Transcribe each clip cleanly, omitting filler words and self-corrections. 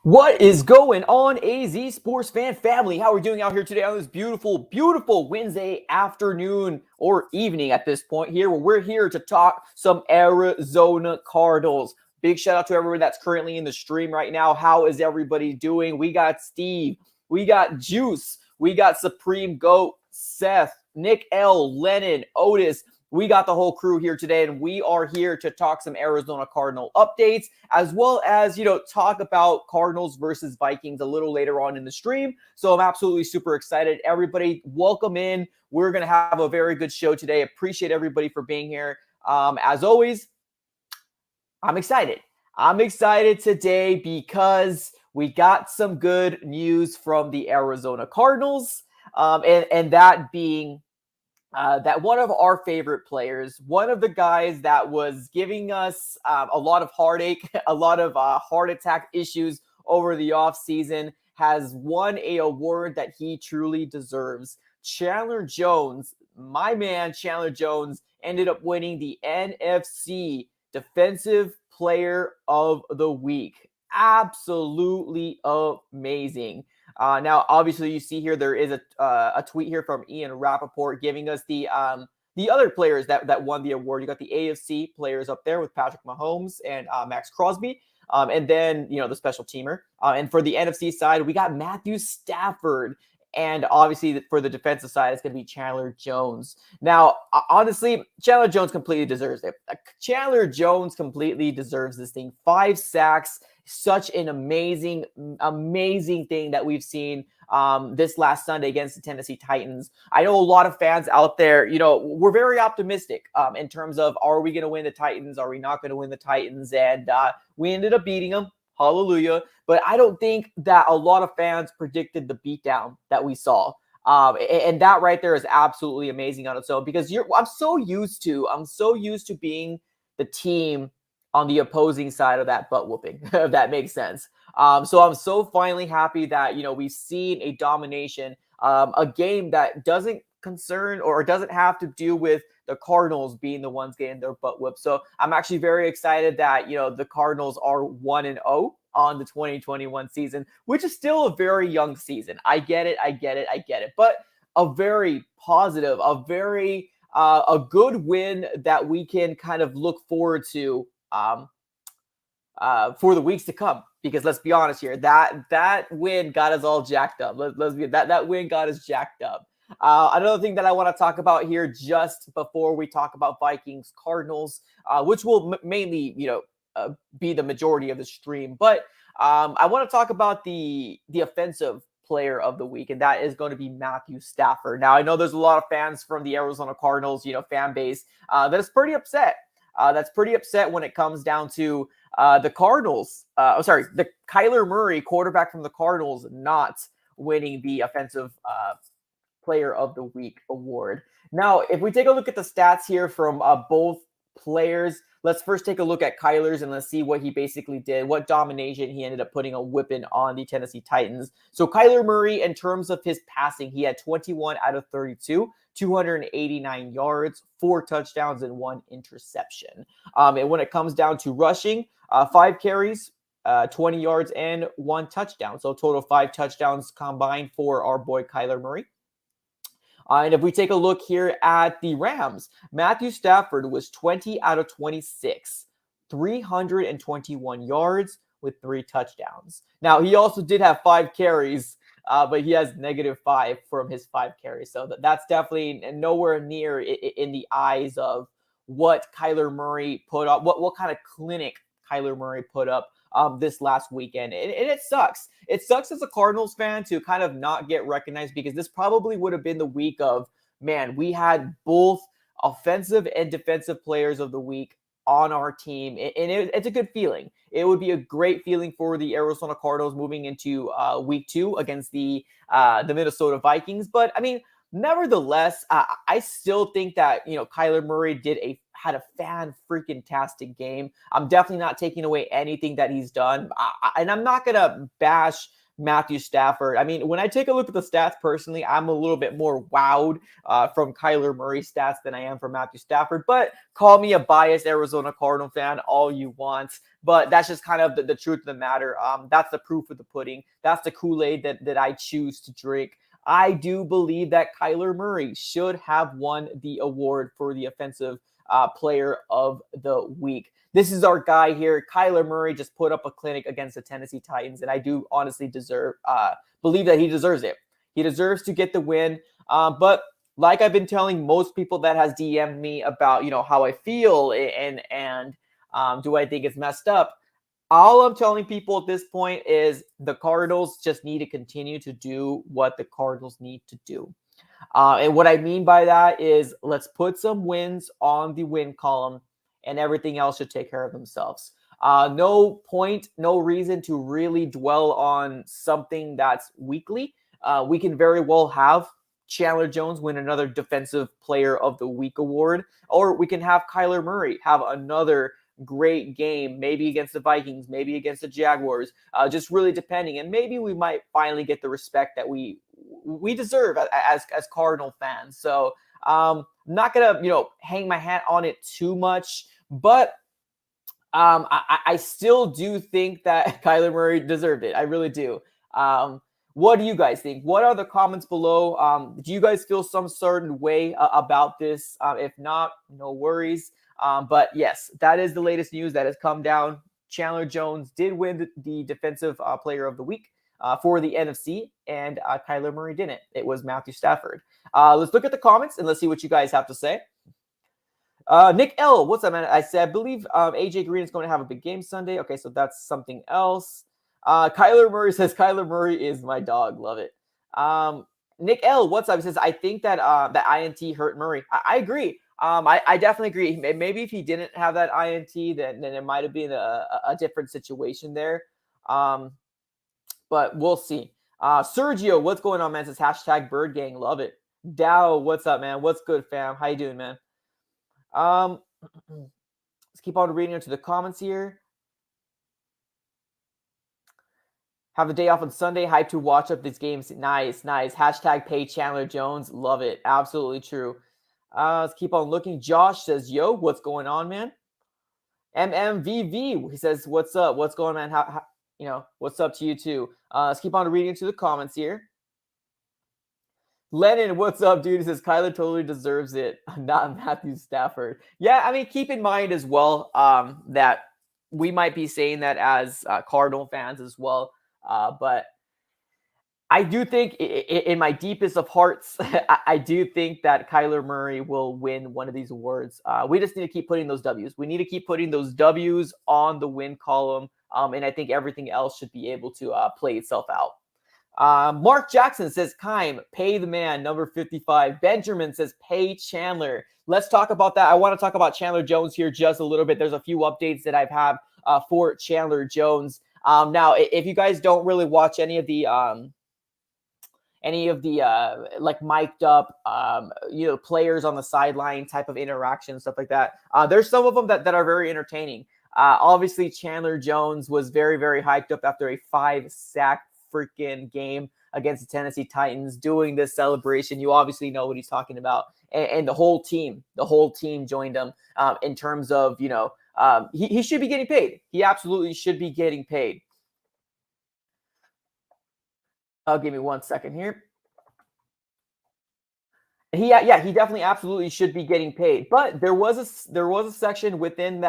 What is going on, AZ Sports fan family? How are we doing out here today on this beautiful, beautiful Wednesday afternoon or evening at this point here, where we're here to talk some Arizona Cardinals. Big shout out to everyone that's currently in the stream right now. How is everybody doing? We got Steve, we got Juice, we got Supreme Goat, Seth, Nick L, Lennon, Otis. We got the whole crew here today, and we are here to talk some Arizona Cardinal updates, as well as, talk about Cardinals versus Vikings a little later on in the stream. So I'm absolutely super excited. Everybody, welcome in. We're going to have a very good show today. Appreciate everybody for being here. As always, I'm excited. I'm excited today because we got some good news from the Arizona Cardinals, and that being that one of our favorite players, one of the guys that was giving us a lot of heartache, a lot of heart attack issues over the offseason, has won a award that he truly deserves. Chandler Jones, my man Chandler Jones, ended up winning the NFC Defensive Player of the Week. Absolutely amazing. Now, obviously, you see here there is a tweet here from Ian Rappaport giving us the other players that won the award. You got the AFC players up there with Patrick Mahomes and Max Crosby, and then the special teamer. And for the NFC side, we got Matthew Stafford. And obviously, for the defensive side, it's going to be Chandler Jones. Now, honestly, Chandler Jones completely deserves it. Chandler Jones completely deserves this thing. 5 sacks. Such an amazing thing that we've seen this last Sunday against the Tennessee Titans. I know a lot of fans out there, we're very optimistic in terms of, are we going to win the Titans? Are we not going to win the Titans? And we ended up beating them. Hallelujah. But I don't think that a lot of fans predicted the beatdown that we saw. And that right there is absolutely amazing on its own, because I'm so used to being the team on the opposing side of that butt whooping, if that makes sense. So I'm so finally happy that, we've seen a domination, a game that doesn't concern or doesn't have to do with the Cardinals being the ones getting their butt whipped. So I'm actually very excited that, the Cardinals are 1-0 on the 2021 season, which is still a very young season. I get it. But a very positive, a good win that we can kind of look forward to for the weeks to come, because let's be honest here, that win got us all jacked up. That win got us jacked up. Another thing that I want to talk about here just before we talk about Vikings Cardinals, which will mainly be the majority of the stream, but I want to talk about the offensive player of the week, and that is going to be Matthew Stafford. Now, I know there's a lot of fans from the Arizona Cardinals fan base that is pretty upset. That's pretty upset when it comes down to the Cardinals. The Kyler Murray, quarterback from the Cardinals, not winning the offensive player of the week award. Now, if we take a look at the stats here from both players, let's first take a look at Kyler's and let's see what he basically did, what domination he ended up putting a whipping on the Tennessee Titans. So Kyler Murray, in terms of his passing, he had 21 out of 32. 289 yards, 4 touchdowns, and 1 interception. And when it comes down to rushing, 5 carries, 20 yards, and 1 touchdown. So total 5 touchdowns combined for our boy Kyler Murray. And if we take a look here at the Rams, Matthew Stafford was 20 out of 26, 321 yards with 3 touchdowns. Now, he also did have 5 carries, but he has -5 from his 5 carries. So that's definitely nowhere near in the eyes of what Kyler Murray put up, what kind of clinic Kyler Murray put up this last weekend. And it sucks. It sucks as a Cardinals fan to kind of not get recognized, because this probably would have been the week of, man, we had both offensive and defensive players of the week on our team. And it's a good feeling. It would be a great feeling for the Arizona Cardinals moving into week 2 against the Minnesota Vikings. But I mean, nevertheless, I still think that, Kyler Murray had a fan-freaking-tastic game. I'm definitely not taking away anything that he's done. And I'm not going to bash Matthew Stafford. I mean, when I take a look at the stats personally, I'm a little bit more wowed from Kyler Murray's stats than I am from Matthew Stafford. But call me a biased Arizona Cardinal fan all you want. But that's just kind of the truth of the matter. That's the proof of the pudding. That's the Kool-Aid that I choose to drink. I do believe that Kyler Murray should have won the award for the offensive player of the week. This is our guy here. Kyler Murray just put up a clinic against the Tennessee Titans, and I do honestly believe that he deserves it. He deserves to get the win. But like I've been telling most people that has DM'd me about, how I feel and do I think it's messed up? All I'm telling people at this point is the Cardinals just need to continue to do what the Cardinals need to do. And what I mean by that is let's put some wins on the win column and everything else should take care of themselves. No point, no reason to really dwell on something that's weekly. We can very well have Chandler Jones win another Defensive Player of the Week award, or we can have Kyler Murray have another great game, maybe against the Vikings, maybe against the Jaguars, just really depending. And maybe we might finally get the respect that we deserve as Cardinal fans. So I'm not gonna hang my hat on it too much, but I still do think that Kyler Murray deserved it. I really do. What do you guys think? What are the comments below? Do you guys feel some certain way about this? If not, no worries. But yes, that is the latest news that has come down. Chandler Jones did win the Defensive Player of the Week for the NFC, and Kyler Murray didn't. It was Matthew Stafford. Let's look at the comments and let's see what you guys have to say. Nick L, what's up, man? I believe AJ Green is going to have a big game Sunday. Okay, so that's something else. Kyler Murray says, Kyler Murray is my dog. Love it. Nick L, what's up? He says, I think that that INT hurt Murray. I agree. I definitely agree. Maybe if he didn't have that INT, then it might have been a different situation there. But we'll see. Sergio, what's going on, man? Says hashtag Bird Gang. Love it. Dow, what's up, man? What's good, fam? How you doing, man? Let's keep on reading into the comments here. Have a day off on Sunday. Hype to watch up these games. Nice. Hashtag pay Chandler Jones. Love it. Absolutely true. Let's keep on looking. Josh says, yo, what's going on, man? MMVV, he says, what's up? What's going on, man? How what's up to you too? Let's keep on reading into the comments here. Lennon, what's up, dude? He says, Kyler totally deserves it, not Matthew Stafford. Yeah, I mean, keep in mind as well that we might be saying that as Cardinal fans as well. But I do think in my deepest of hearts, I do think that Kyler Murray will win one of these awards. We just need to keep putting those W's. We need to keep putting those W's on the win column. And I think everything else should be able to play itself out. Mark Jackson says, Kime, pay the man, number 55. Benjamin says, pay Chandler. Let's talk about that. I want to talk about Chandler Jones here just a little bit. There's a few updates that I've had for Chandler Jones. Now, if you guys don't really watch any of the like mic'd up, players on the sideline type of interaction, stuff like that, there's some of them that are very entertaining. Obviously, Chandler Jones was very, very hyped up after a 5-sack freaking game against the Tennessee Titans, doing this celebration. You obviously know what he's talking about. And the whole team joined him in terms of, he should be getting paid. He absolutely should be getting paid. Give me 1 second here. He definitely absolutely should be getting paid. But there was a section within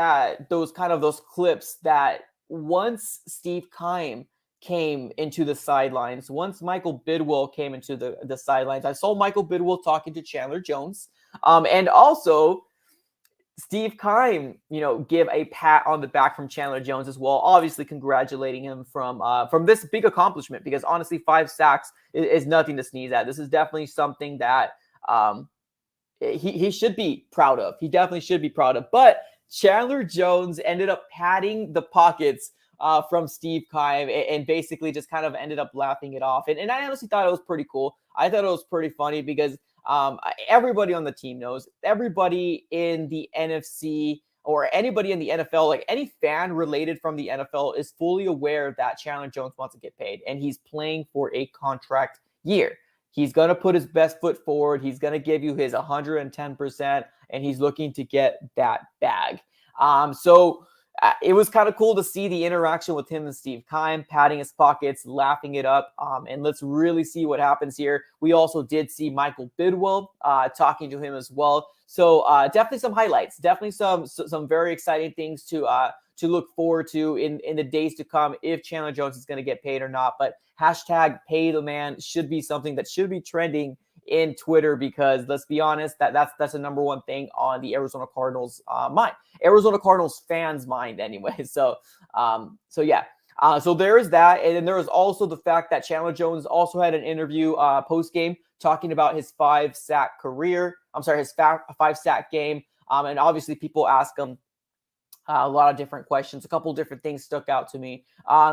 those clips that once Steve Keim came into the sidelines, once Michael Bidwell came into the sidelines, I saw Michael Bidwell talking to Chandler Jones, and also Steve Keim, give a pat on the back from Chandler Jones as well, obviously congratulating him from this big accomplishment, because honestly, 5 sacks is nothing to sneeze at. This is definitely something that he should be proud of. He definitely should be proud of. But Chandler Jones ended up patting the pockets from Steve Keim and basically just kind of ended up laughing it off. And I honestly thought it was pretty cool. I thought it was pretty funny because everybody on the team knows, everybody in the NFC or anybody in the NFL, like any fan related from the NFL, is fully aware that Chandler Jones wants to get paid, and he's playing for a contract year. He's going to put his best foot forward. He's going to give you his 110%, and he's looking to get that bag. It was kind of cool to see the interaction with him and Steve Keim, patting his pockets, laughing it up, and let's really see what happens here. We also did see Michael Bidwell talking to him as well. So definitely some highlights, definitely some very exciting things to look forward to in the days to come if Chandler Jones is going to get paid or not. But hashtag pay the man should be something that should be trending in Twitter, because let's be honest, that's the number one thing on the Arizona Cardinals mind, Arizona Cardinals fans' mind anyway. So yeah. So there is that, and then there is also the fact that Chandler Jones also had an interview post game talking about his 5-sack career. His 5-sack game, and obviously people ask him a lot of different questions. A couple of different things stuck out to me.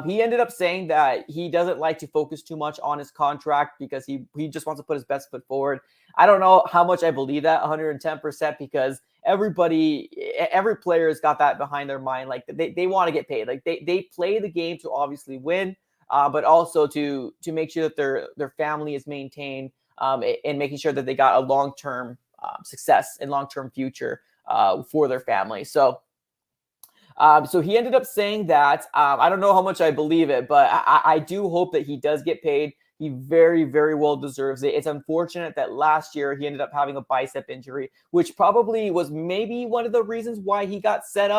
He ended up saying that he doesn't like to focus too much on his contract because he just wants to put his best foot forward. I don't know how much I believe that 110%, because every player has got that behind their mind. Like they want to get paid. Like they play the game to obviously win, but also to make sure that their family is maintained, and making sure that they got a long-term success and long-term future for their family. So he ended up saying that. I don't know how much I believe it, but I do hope that he does get paid. He very, very well deserves it. It's unfortunate that last year he ended up having a bicep injury, which probably was maybe one of the reasons why he got set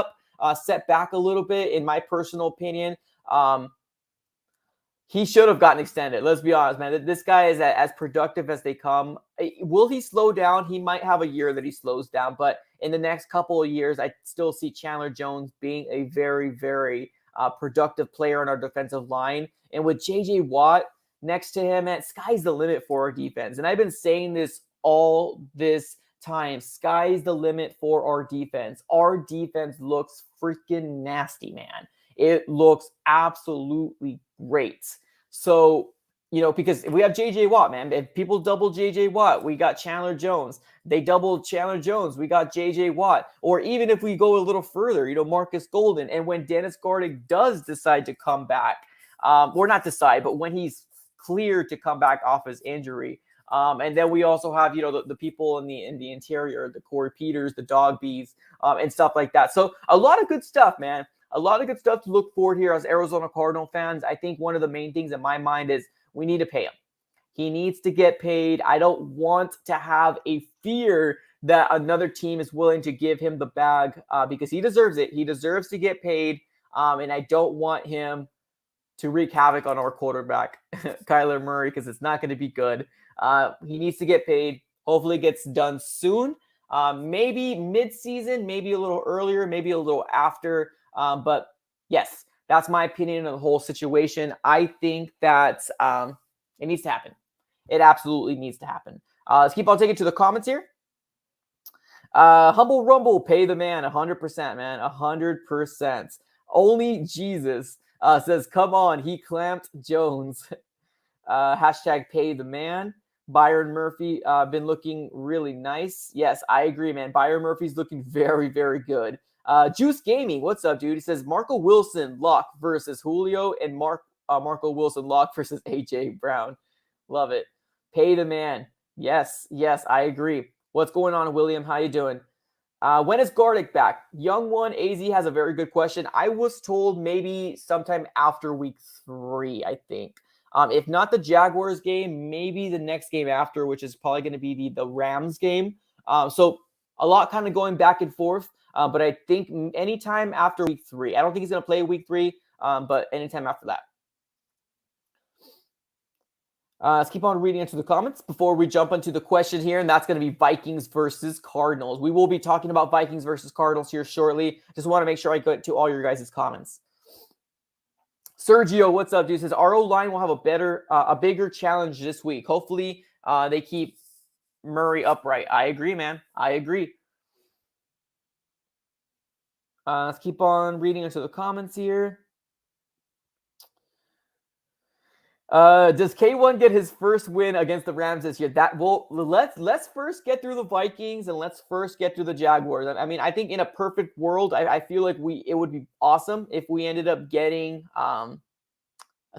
back a little bit, in my personal opinion. He should have gotten extended. Let's be honest, man. This guy is as productive as they come. Will he slow down? He might have a year that he slows down, but in the next couple of years, I still see Chandler Jones being a very, very productive player on our defensive line. And with J.J. Watt next to him, man, sky's the limit for our defense. And I've been saying this all this time. Sky's the limit for our defense. Our defense looks freaking nasty, man. It looks absolutely great. So, because we have J.J. Watt, man. If people double J.J. Watt, we got Chandler Jones. They doubled Chandler Jones, we got J.J. Watt. Or even if we go a little further, Marcus Golden. And when Dennis Gardeck does decide to come back, or not decide, but when he's cleared to come back off his injury, and then we also have, the people in the interior, the Corey Peters, the Dog Bees, and stuff like that. So a lot of good stuff, man. A lot of good stuff to look forward here as Arizona Cardinal fans. I think one of the main things in my mind is we need to pay him. He needs to get paid. I don't want to have a fear that another team is willing to give him the bag, because he deserves it. He deserves to get paid, and I don't want him to wreak havoc on our quarterback, Kyler Murray, because it's not going to be good. He needs to get paid. Hopefully it gets done soon. Maybe mid-season, maybe a little earlier, maybe a little after. But yes, that's my opinion on the whole situation. I think that it needs to happen. It absolutely needs to happen. Let's keep on taking to the comments here. Humble Rumble, pay the man, 100%, man, 100%. Only Jesus says, come on, he clamped Jones. Hashtag pay the man. Byron Murphy been looking really nice. Yes, I agree, man. Byron Murphy's looking very, very good. Juice Gaming, what's up, dude? He says Marco Wilson lock versus Julio, and Marco Wilson lock versus AJ Brown. Love it. Pay the man. Yes, I agree. What's going on, William? How you doing? When is Gardeck back? Young one, AZ has a very good question. I was told maybe sometime after week 3, I think. If not the Jaguars game, maybe the next game after, which is probably going to be the Rams game. So a lot kind of going back and forth. But I think anytime after week 3. I don't think he's going to play week 3, but anytime after that. Let's keep on reading into the comments before we jump into the question here, and that's going to be Vikings versus Cardinals. We will be talking about Vikings versus Cardinals here shortly. Just want to make sure I get to all your guys' comments. Sergio, what's up, dude? Says our O-line will have a bigger challenge this week. Hopefully, they keep Murray upright. I agree, man. I agree. Let's keep on reading into the comments here. Does K1 get his first win against the Rams this year? Let's first get through the Vikings and let's first get through the Jaguars. I mean, I think in a perfect world, I feel like it would be awesome if we ended up getting a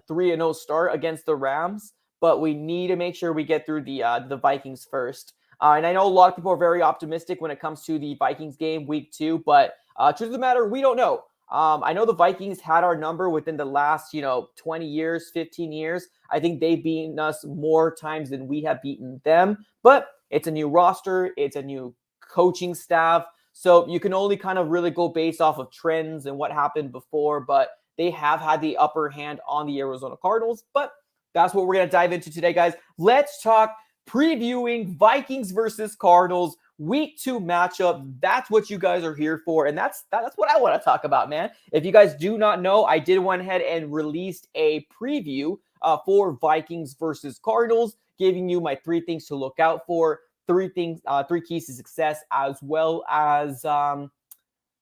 3-0 start against the Rams, but we need to make sure we get through the Vikings first. And I know a lot of people are very optimistic when it comes to the Vikings game week 2, but truth of the matter, we don't know. I know the Vikings had our number within the last, 20 years, 15 years. I think they've beaten us more times than we have beaten them, but it's a new roster. It's a new coaching staff. So you can only kind of really go based off of trends and what happened before, but they have had the upper hand on the Arizona Cardinals. But that's what we're going to dive into today, guys. Let's talk previewing Vikings versus Cardinals week 2 matchup. That's what you guys are here for, and that's what I want to talk about, man. If you guys do not know, I did went ahead and released a preview for Vikings versus Cardinals, giving you my 3 things to look out for, 3 keys to success, as well as the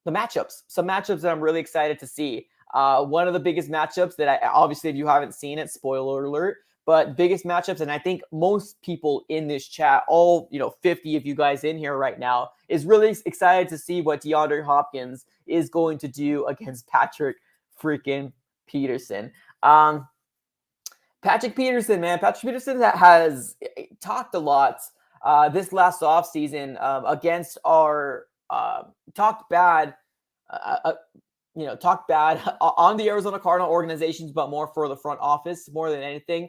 matchups. Some matchups that I'm really excited to see. One of the biggest matchups that obviously, if you haven't seen it, spoiler alert, but biggest matchups, and I think most people in this chat, all 50 of you guys in here right now, is really excited to see what DeAndre Hopkins is going to do against Patrick freaking Peterson. Patrick Peterson, man. Patrick Peterson has talked a lot this last offseason against our talked bad on the Arizona Cardinal organizations, but more for the front office more than anything.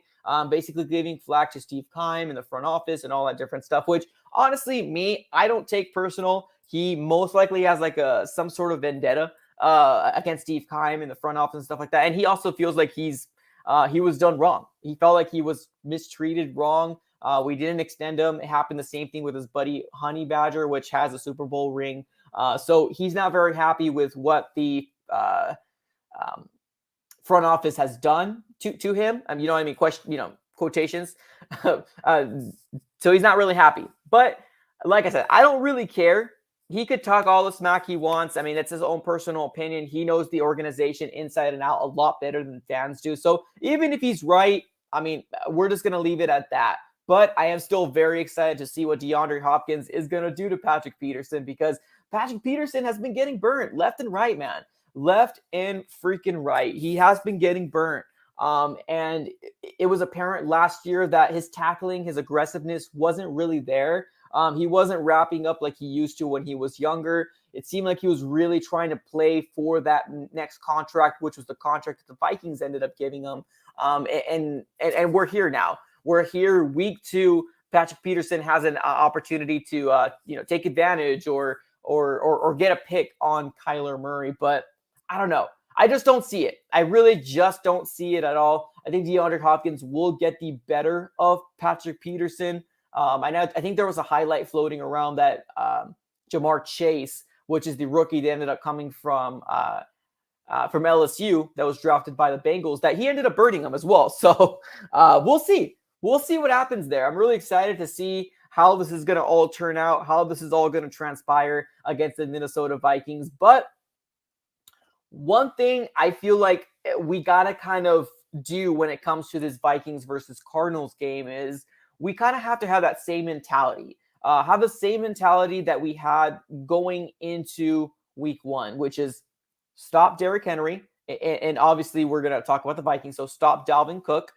Basically giving flack to Steve Keim in the front office and all that different stuff, which honestly, I don't take personal. He most likely has like some sort of vendetta against Steve Keim in the front office and stuff like that. And he also feels like he was done wrong. He felt like he was mistreated wrong. We didn't extend him. It happened the same thing with his buddy Honey Badger, which has a Super Bowl ring. So he's not very happy with what the front office has done to him. You know what I mean? Quotations. So he's not really happy. But like I said, I don't really care. He could talk all the smack he wants. I mean, it's his own personal opinion. He knows the organization inside and out a lot better than fans do. So even if he's right, I mean, we're just going to leave it at that. But I am still very excited to see what DeAndre Hopkins is going to do to Patrick Peterson, because Patrick Peterson has been getting burnt left and right, man. Left and freaking right. He has been getting burnt. And it was apparent last year that his tackling, his aggressiveness wasn't really there. He wasn't wrapping up like he used to when he was younger. It seemed like he was really trying to play for that next contract, which was the contract that the Vikings ended up giving him. And we're here now. We're here week 2. Patrick Peterson has an opportunity to take advantage or get a pick on Kyler Murray, but I don't know. I just don't see it. I really just don't see it at all. I think DeAndre Hopkins will get the better of Patrick Peterson. I think there was a highlight floating around that Jamar Chase, which is the rookie that ended up coming from LSU that was drafted by the Bengals, that he ended up burning him as well. So we'll see. We'll see what happens there. I'm really excited to see how this is going to all turn out, how this is all going to transpire against the Minnesota Vikings. But one thing I feel like we got to kind of do when it comes to this Vikings versus Cardinals game is we kind of have to have that same mentality. Have the same mentality that we had going into week 1, which is stop Derrick Henry. And obviously we're going to talk about the Vikings. So stop Dalvin Cook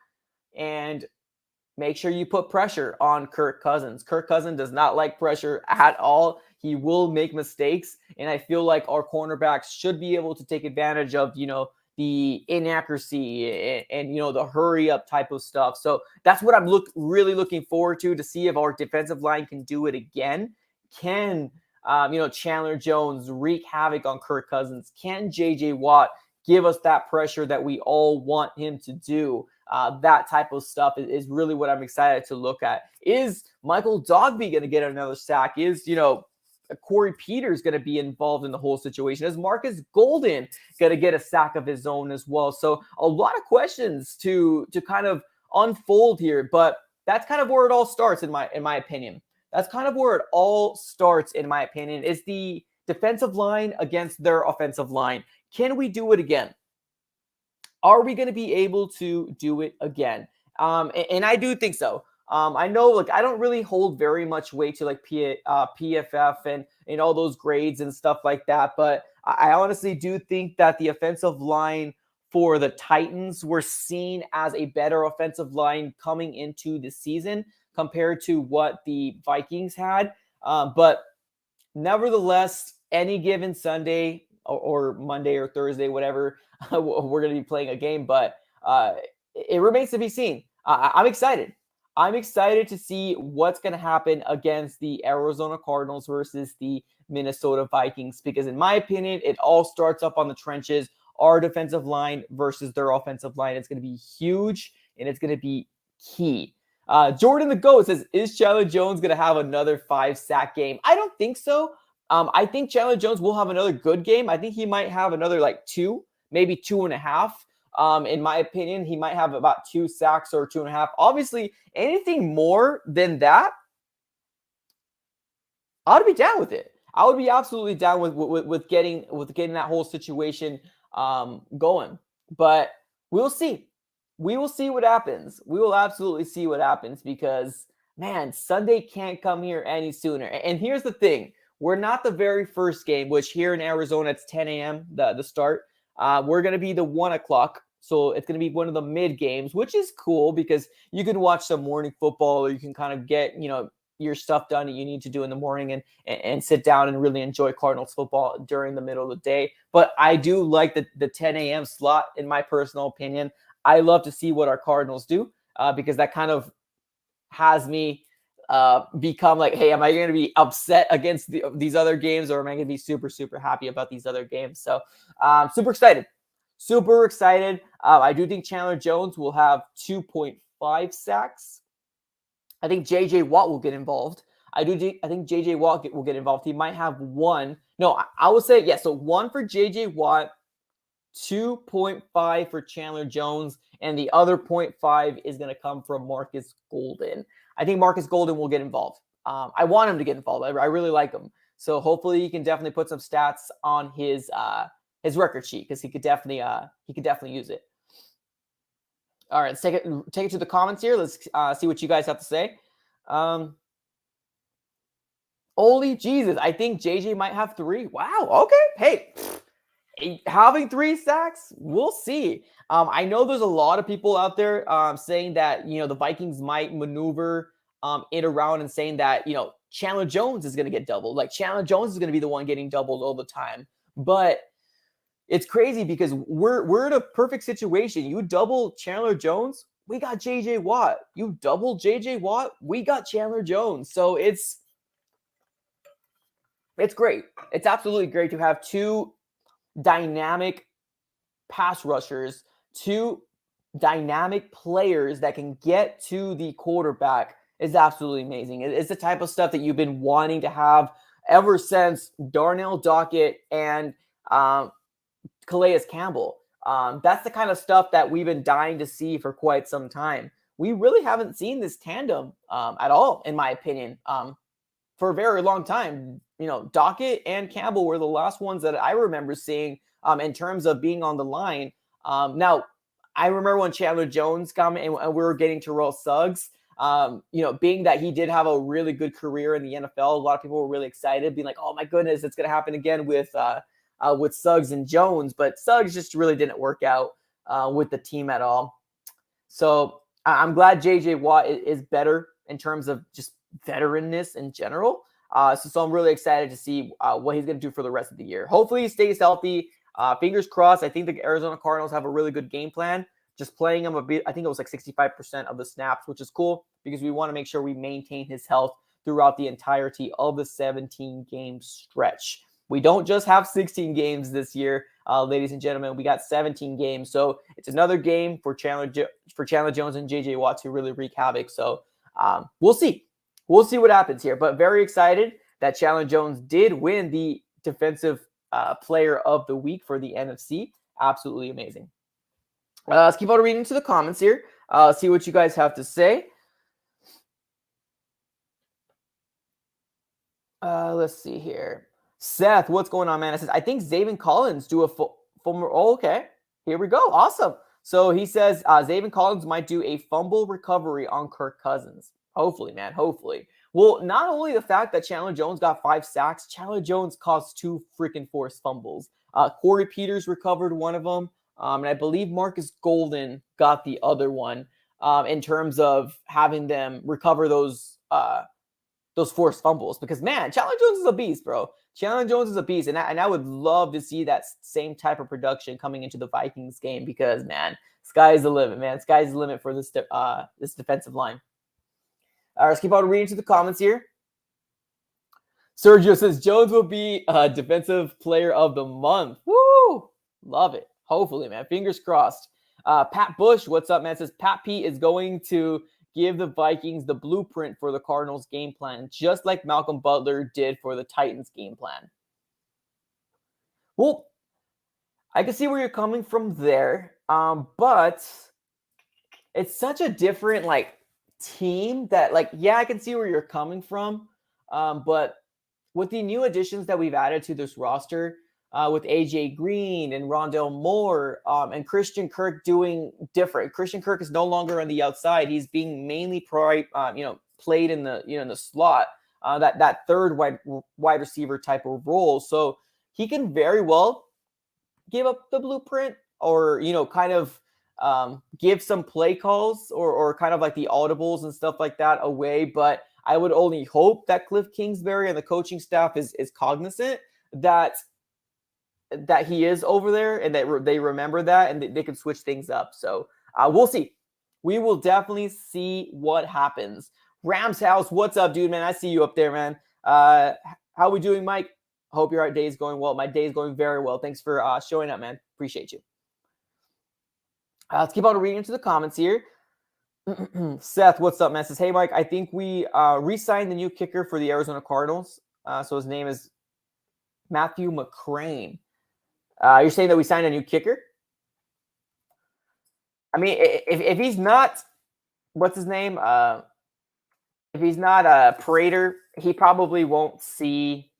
and make sure you put pressure on Kirk Cousins. Kirk Cousins does not like pressure at all. He will make mistakes. And I feel like our cornerbacks should be able to take advantage of, the inaccuracy and the hurry up type of stuff. So that's what I'm really looking forward to see if our defensive line can do it again. Can, Chandler Jones wreak havoc on Kirk Cousins? Can J.J. Watt give us that pressure that we all want him to do? That type of stuff is really what I'm excited to look at. Is Michael Dogby going to get another sack? Is, Corey Peters going to be involved in the whole situation? Is Marcus Golden going to get a sack of his own as well? So a lot of questions to kind of unfold here, but that's kind of where it all starts in my opinion. That's kind of where it all starts in my opinion, is the defensive line against their offensive line. Can we do it again? Are we going to be able to do it again? And I do think so. I know, like, I don't really hold very much weight to like PFF and all those grades and stuff like that, but I honestly do think that the offensive line for the Titans were seen as a better offensive line coming into the season compared to what the Vikings had. But nevertheless, any given Sunday or Monday or Thursday, whatever, we're going to be playing a game, but it remains to be seen. I'm excited. I'm excited to see what's going to happen against the Arizona Cardinals versus the Minnesota Vikings, because in my opinion, it all starts up on the trenches. Our defensive line versus their offensive line. It's going to be huge, and it's going to be key. Jordan the GOAT says, is Chandler Jones going to have another 5-sack game? I don't think so. I think Chandler Jones will have another good game. I think he might have another like 2, maybe 2.5. In my opinion, he might have about 2 sacks or 2.5. Obviously, anything more than that, I would be down with it. I would be absolutely down with getting that whole situation going. But we'll see. We will see what happens. We will absolutely see what happens because, man, Sunday can't come here any sooner. And here's the thing. We're not the very first game, which here in Arizona, it's 10 a.m., the start. We're going to be the 1 o'clock. So it's going to be one of the mid games, which is cool because you can watch some morning football, or you can kind of get, your stuff done that you need to do in the morning and sit down and really enjoy Cardinals football during the middle of the day. But I do like the 10 a.m. slot, in my personal opinion. I love to see what our Cardinals do because that kind of has me become like, hey, am I going to be upset against these other games, or am I going to be super, super happy about these other games? So super excited. Super excited. I do think Chandler Jones will have 2.5 sacks. I think J.J. Watt will get involved. I think J.J. Watt will get involved. He might have 1. No, I will say, yeah, so 1 for J.J. Watt, 2.5 for Chandler Jones, and the other 0.5 is going to come from Marcus Golden. I think Marcus Golden will get involved. I want him to get involved. I really like him. So hopefully he can definitely put some stats on his record sheet because he could definitely use it. All right, let's take it to the comments here. Let's see what you guys have to say. Holy Jesus, I think JJ might have 3. Wow, okay. Hey, having 3 sacks, we'll see. I know there's a lot of people out there saying that, the Vikings might maneuver it around and saying that, Chandler Jones is going to get doubled. Like, Chandler Jones is going to be the one getting doubled all the time. But it's crazy because we're in a perfect situation. You double Chandler Jones, we got J.J. Watt. You double J.J. Watt, we got Chandler Jones. So it's great. It's absolutely great to have 2 dynamic pass rushers, 2 dynamic players that can get to the quarterback is absolutely amazing. It's the type of stuff that you've been wanting to have ever since Darnell Dockett and Calais Campbell. That's the kind of stuff that we've been dying to see for quite some time. We really haven't seen this tandem at all, in my opinion, for a very long time. Dockett and Campbell were the last ones that I remember seeing in terms of being on the line. Now, I remember when Chandler Jones came and we were getting Terrell Suggs. Being that he did have a really good career in the NFL, a lot of people were really excited, being like, "Oh my goodness, it's going to happen again with Suggs and Jones," but Suggs just really didn't work out with the team at all. So I'm glad J.J. Watt is better in terms of just veteranness in general. So I'm really excited to see what he's going to do for the rest of the year. Hopefully he stays healthy. Fingers crossed. I think the Arizona Cardinals have a really good game plan. Just playing him a bit, I think it was like 65% of the snaps, which is cool because we want to make sure we maintain his health throughout the entirety of the 17-game stretch. We don't just have 16 games this year, ladies and gentlemen. We got 17 games. So it's another game for Chandler Jones and J.J. Watt to really wreak havoc. So we'll see. We'll see what happens here. But very excited that Chandler Jones did win the Defensive Player of the Week for the NFC. Absolutely amazing. Let's keep on reading into the comments here. See what you guys have to say. Let's see here. Seth, what's going on, man? It says, I think Zaven Collins do a former. Oh, okay. Here we go. Awesome. So he says Zaven Collins might do a fumble recovery on Kirk Cousins. Hopefully, man. Hopefully. Well, not only the fact that Chandler Jones got 5 sacks, Chandler Jones caused 2 freaking forced fumbles. Corey Peters recovered one of them. And I believe Marcus Golden got the other one in terms of having them recover those forced fumbles. Because, man, Chandler Jones is a beast, bro. Chandler Jones is a beast. And I would love to see that same type of production coming into the Vikings game because, man, sky's the limit, man. Sky's the limit for this defensive line. All right, let's keep on reading to the comments here. Sergio says Jones will be Defensive Player of the Month. Woo! Love it. Hopefully, man. Fingers crossed. Pat Bush, what's up, man? Says Pat P is going to give the Vikings the blueprint for the Cardinals game plan, just like Malcolm Butler did for the Titans game plan. Well, I can see where you're coming from there, but it's such a different, team that, I can see where you're coming from, but with the new additions that we've added to this roster, with AJ Green and Rondale Moore, and Christian Kirk doing different. Christian Kirk is no longer on the outside; he's being mainly played in the in the slot, that third wide receiver type of role. So he can very well give up the blueprint, or kind of give some play calls or kind of like the audibles and stuff like that away. But I would only hope that Cliff Kingsbury and the coaching staff is cognizant that he is over there and that they remember that and they can switch things up. So we'll see. We will definitely see what happens. Rams House, what's up, dude, man? I see you up there, man. How we doing, Mike? Hope your day is going well. My day is going very well. Thanks for showing up, man. Appreciate you. Let's keep on reading into the comments here. Seth, what's up, man? Says, hey, Mike, I think we re-signed the new kicker for the Arizona Cardinals. So his name is Matthew McCrane. You're saying that we signed a new kicker? I mean, if he's not, what's his name? If he's not Prater, he probably won't see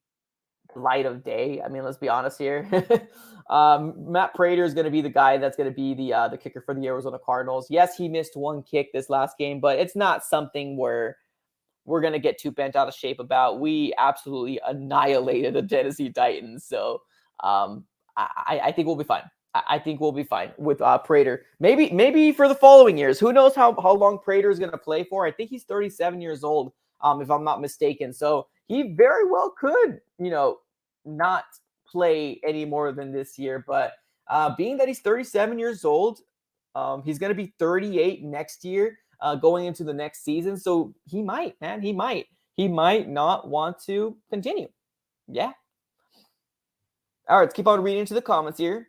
light of day. I mean, let's be honest here. Matt Prater is going to be the guy that's going to be the kicker for the Arizona Cardinals. Yes, he missed one kick this last game, but it's not something where we're going to get too bent out of shape about. We absolutely annihilated the Tennessee Titans. So I think we'll be fine. I think we'll be fine with Prater. Maybe for the following years. Who knows how long Prater is going to play for? I think he's 37 years old, if I'm not mistaken. So he very well could, not play any more than this year. But being that he's 37 years old, he's going to be 38 next year, going into the next season. So he might, man. He might not want to continue. Yeah. All right, let's keep on reading into the comments here.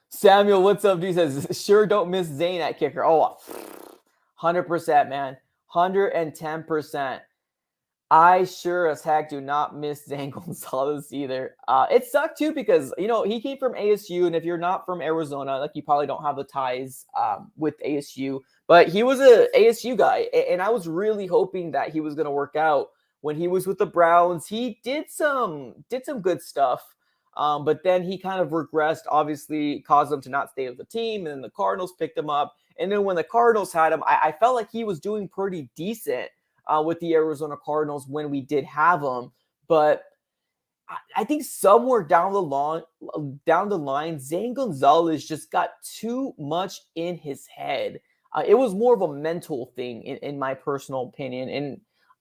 Samuel, what's up, dude? Says, sure don't miss Zane at kicker. Oh, 100%, man. 110%. I sure as heck do not miss Zane Gonzalez either. It sucked, too, because, he came from ASU, and if you're not from Arizona, you probably don't have the ties with ASU. But he was a ASU guy, and I was really hoping that he was going to work out. When he was with the Browns, he did some good stuff, but then he kind of regressed, obviously caused them to not stay with the team, and then the Cardinals picked him up. And then when the Cardinals had him, I felt like he was doing pretty decent with the Arizona Cardinals when we did have him. But I think somewhere down the line, Zane Gonzalez just got too much in his head. It was more of a mental thing, in my personal opinion.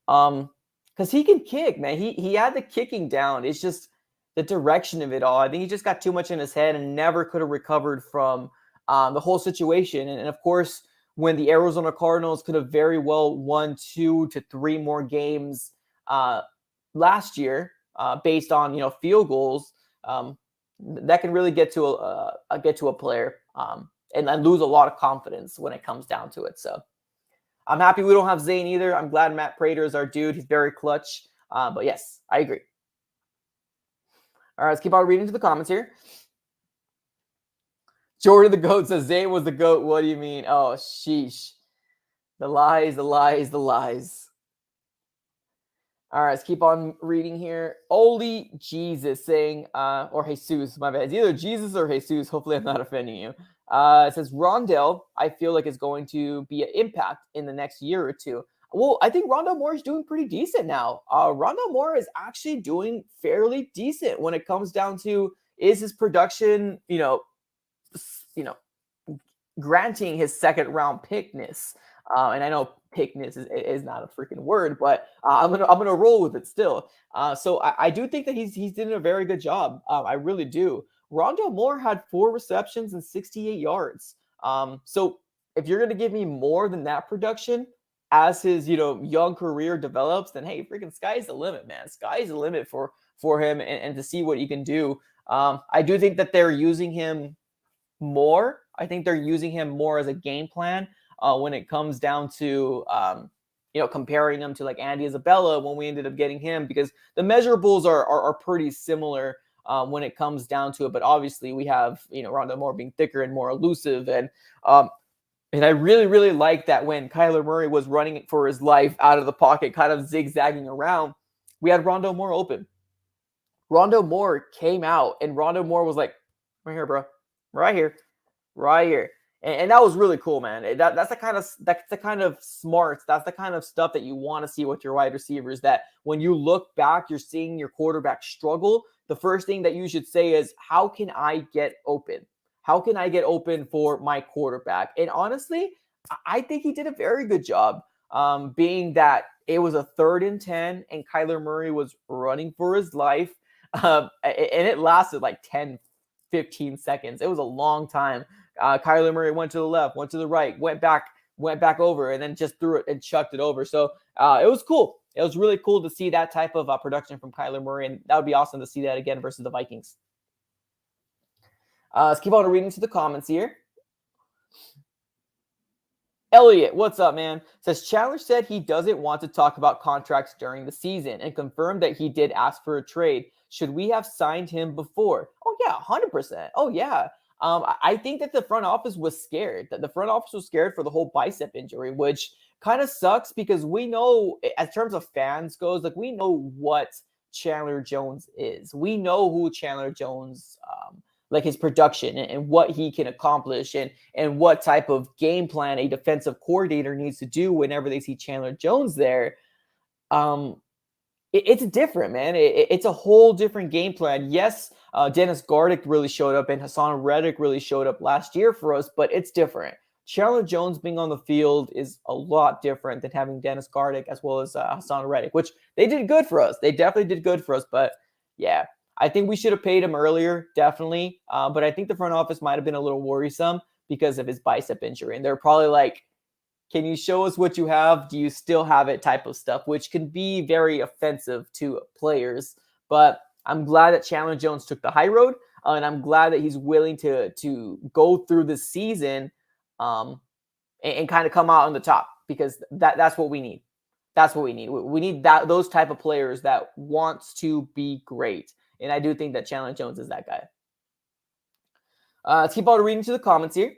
And because he can kick, man. He had the kicking down. It's just the direction of it all. I think he just got too much in his head and never could have recovered from the whole situation. And of course, when the Arizona Cardinals could have very well won 2 to 3 more games last year based on field goals, that can really get to a player and lose a lot of confidence when it comes down to it. So I'm happy we don't have Zane either. I'm glad Matt Prater is our dude. He's very clutch. But yes, I agree. All right, let's keep on reading to the comments here. Jordan the GOAT says Zane was the GOAT. What do you mean? Oh, sheesh. The lies. All right, let's keep on reading here. Only Jesus saying, or Jesus, my bad. It's either Jesus or Jesus. Hopefully, I'm not offending you. It says Rondell, I feel like is going to be an impact in the next year or two. Well, I think Rondell Moore is doing pretty decent now. Rondell Moore is actually doing fairly decent when it comes down to is his production, you know, granting his second round pickness. And I know pickness is not a freaking word, but I'm gonna roll with it still. So I do think that he's doing a very good job. I really do. Rondell Moore had 4 receptions and 68 yards. So if you're gonna give me more than that production as his young career develops, then hey, freaking sky's the limit, man. Sky's the limit for him and to see what he can do. I do think that they're using him more. I think they're using him more as a game plan when it comes down to, comparing him to like Andy Isabella when we ended up getting him, because the measurables are pretty similar when it comes down to it. But obviously we have, Rondell Moore being thicker and more elusive. And I really, really like that when Kyler Murray was running for his life out of the pocket, kind of zigzagging around, we had Rondell Moore open. Rondell Moore came out and Rondell Moore was like, right here, bro. Right here. And that was really cool, man. That's the kind of smarts. That's the kind of stuff that you want to see with your wide receivers, that when you look back, you're seeing your quarterback struggle. The first thing that you should say is, how can I get open? How can I get open for my quarterback? And honestly, I think he did a very good job, being that it was a 3rd and 10 and Kyler Murray was running for his life. And it lasted like 10-15 seconds. It was a long time. Kyler Murray went to the left, went to the right, went back over, and then just threw it and chucked it over. So it was cool. It was really cool to see that type of production from Kyler Murray, and that would be awesome to see that again versus the Vikings. Let's keep on reading to the comments here. Elliot, what's up, man? Says Chandler said he doesn't want to talk about contracts during the season and confirmed that he did ask for a trade. Should we have signed him before? Oh, yeah, 100%. Oh, yeah. I think that the front office was scared. That the front office was scared for the whole bicep injury, which kind of sucks because we know, as terms of fans goes, like we know what Chandler Jones is. We know who Chandler Jones like his production and what he can accomplish and what type of game plan a defensive coordinator needs to do whenever they see Chandler Jones there. It's different, man. It's a whole different game plan. Yes, Dennis Gardeck really showed up and Hassan Reddick really showed up last year for us, but it's different. Chandler Jones being on the field is a lot different than having Dennis Gardeck as well as Hassan Reddick, which they did good for us. They definitely did good for us, but yeah. I think we should have paid him earlier, definitely. But I think the front office might have been a little worrisome because of his bicep injury. And they're probably like, can you show us what you have? Do you still have it type of stuff, which can be very offensive to players. But I'm glad that Chandler Jones took the high road. And I'm glad that he's willing to go through the season and kind of come out on the top, because that's what we need. That's what we need. We need those type of players that wants to be great. And I do think that Chandler Jones is that guy. Let's keep on reading to the comments here.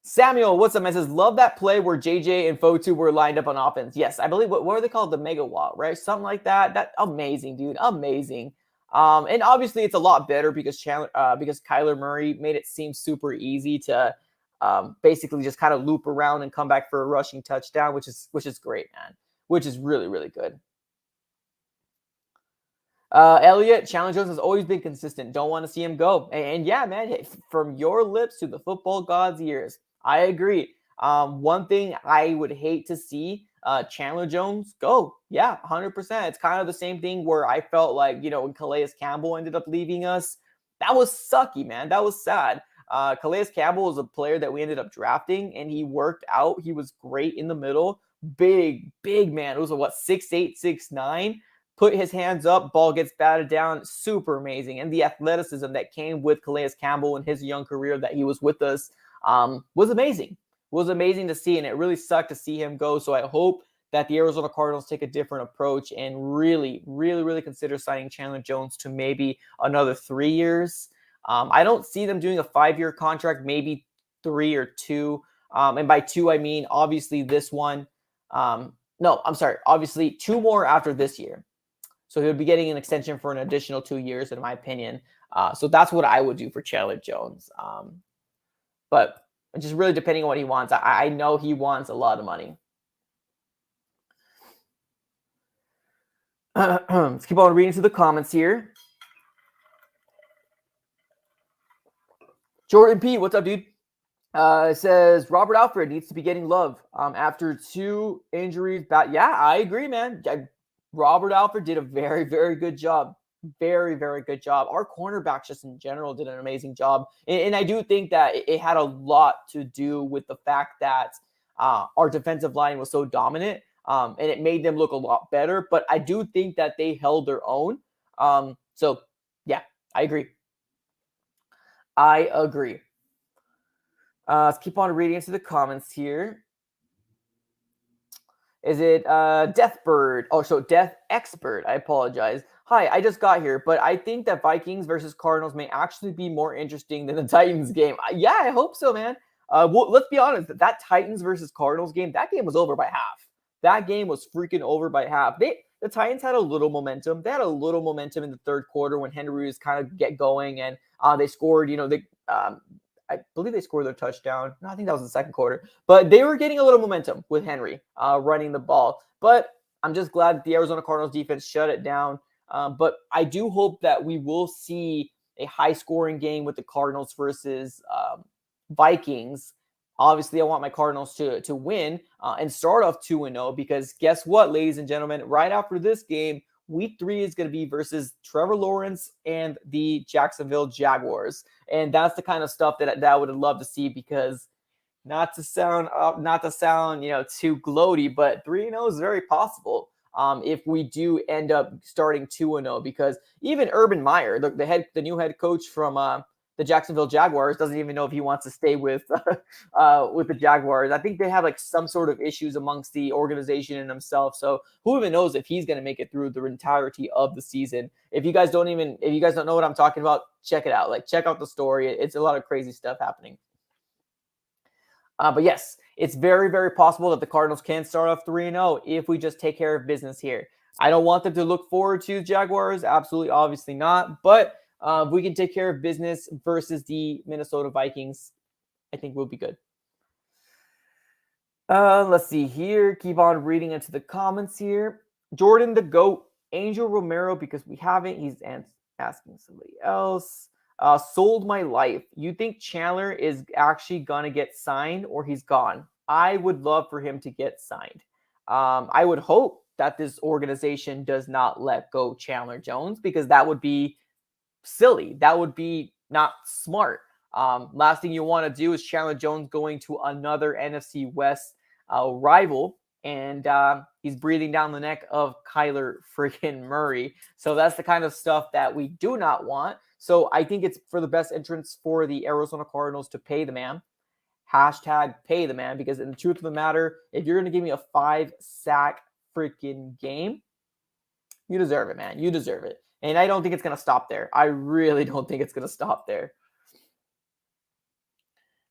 Samuel, what's up, man? Says, love that play where JJ and Fotu were lined up on offense. Yes, I believe, what were they called? The megawatt, right? Something like that. That amazing, dude. Amazing. And obviously it's a lot better because Kyler Murray made it seem super easy to basically just kind of loop around and come back for a rushing touchdown, which is great, man. Which is really, really good. Elliot, Chandler Jones has always been consistent. Don't want to see him go. And yeah, man, from your lips to the football god's ears, I agree. One thing I would hate to see Chandler Jones go. Yeah, 100%. It's kind of the same thing where I felt like, when Calais Campbell ended up leaving us, that was sucky, man. That was sad. Calais Campbell was a player that we ended up drafting, and he worked out. He was great in the middle. Big man. It was 6'8", 6'9". Put his hands up, ball gets batted down. Super amazing. And the athleticism that came with Calais Campbell in his young career that he was with us was amazing. Was amazing to see, and it really sucked to see him go. So I hope that the Arizona Cardinals take a different approach and really, really, really consider signing Chandler Jones to maybe another 3 years. I don't see them doing a 5-year contract, maybe 3 or 2. And by 2, I mean, obviously this one, No, I'm sorry. Obviously, 2 more after this year. So he'll be getting an extension for an additional 2 years, in my opinion. So that's what I would do for Chandler Jones. But just really depending on what he wants. I know he wants a lot of money. Let's keep on reading through the comments here. Jordan P, what's up, dude? It says Robert Alfred needs to be getting love after 2 injuries. Yeah, I agree, man. Robert Alfred did a very, very good job. Very, very good job. Our cornerbacks just in general did an amazing job. And I do think that it had a lot to do with the fact that our defensive line was so dominant and it made them look a lot better. But I do think that they held their own. So, yeah, I agree. I agree. Let's keep on reading into the comments here. Is it Deathbird? Oh, so Death Expert. I apologize. Hi, I just got here, but I think that Vikings versus Cardinals may actually be more interesting than the Titans game. Yeah, I hope so, man. Well, let's be honest. That Titans versus Cardinals game, that game was over by half. That game was freaking over by half. The Titans had a little momentum. They had a little momentum in the third quarter when Henry was kind of get going, and they scored. I believe they scored their touchdown. No, I think that was the second quarter. But they were getting a little momentum with Henry running the ball. But I'm just glad that the Arizona Cardinals defense shut it down. But I do hope that we will see a high-scoring game with the Cardinals versus Vikings. Obviously, I want my Cardinals to win and start off 2-0 because guess what, ladies and gentlemen? Right after this game, Week 3 is going to be versus Trevor Lawrence and the Jacksonville Jaguars. And that's the kind of stuff that I would love to see because not to sound too gloaty, but 3-0 is very possible if we do end up starting 2-0 because even Urban Meyer, the new head coach from the Jacksonville Jaguars, doesn't even know if he wants to stay with the Jaguars. I think they have like some sort of issues amongst the organization and himself. So who even knows if he's going to make it through the entirety of the season? If you guys don't know what I'm talking about, check it out. Like check out the story. It's a lot of crazy stuff happening. But yes, it's very, very possible that the Cardinals can start off 3-0 if we just take care of business here. I don't want them to look forward to the Jaguars. Absolutely, obviously not. But if we can take care of business versus the Minnesota Vikings, I think we'll be good. Let's see here. Keep on reading into the comments here. Jordan the GOAT, Angel Romero, because we haven't. He's asking somebody else. Sold my life. You think Chandler is actually going to get signed or he's gone? I would love for him to get signed. I would hope that this organization does not let go Chandler Jones because that would be silly. That would be not smart. Last thing you want to do is Chandler Jones going to another NFC West rival, and he's breathing down the neck of Kyler freaking Murray. So that's the kind of stuff that we do not want. So I think it's for the best interest for the Arizona Cardinals to pay the man. Hashtag pay the man, because in the truth of the matter, if you're going to give me a 5-sack freaking game, you deserve it, man. You deserve it. And I don't think it's going to stop there. I really don't think it's going to stop there.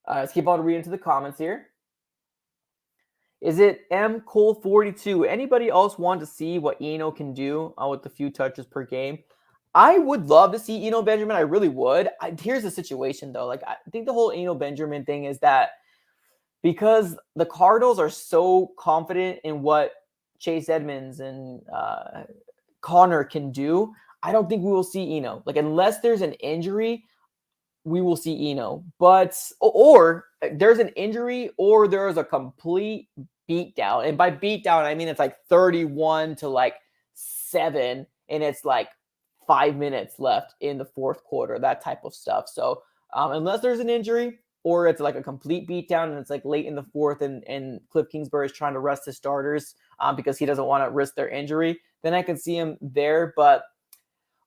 Let's keep on reading to the comments here. Is it M. Cole 42? Anybody else want to see what Eno can do with the few touches per game? I would love to see Eno Benjamin. I really would. Here's the situation, though. Like, I think the whole Eno Benjamin thing is that because the Cardinals are so confident in what Chase Edmonds and Connor can do, I don't think we will see Eno. Like, unless there's an injury, we will see Eno. But, or there's an injury or there's a complete beatdown. And by beatdown, I mean it's like 31-7, and it's like 5 minutes left in the fourth quarter, that type of stuff. So unless there's an injury or it's like a complete beatdown and it's like late in the fourth and Cliff Kingsbury is trying to rest his starters because he doesn't want to risk their injury, then I can see him there. But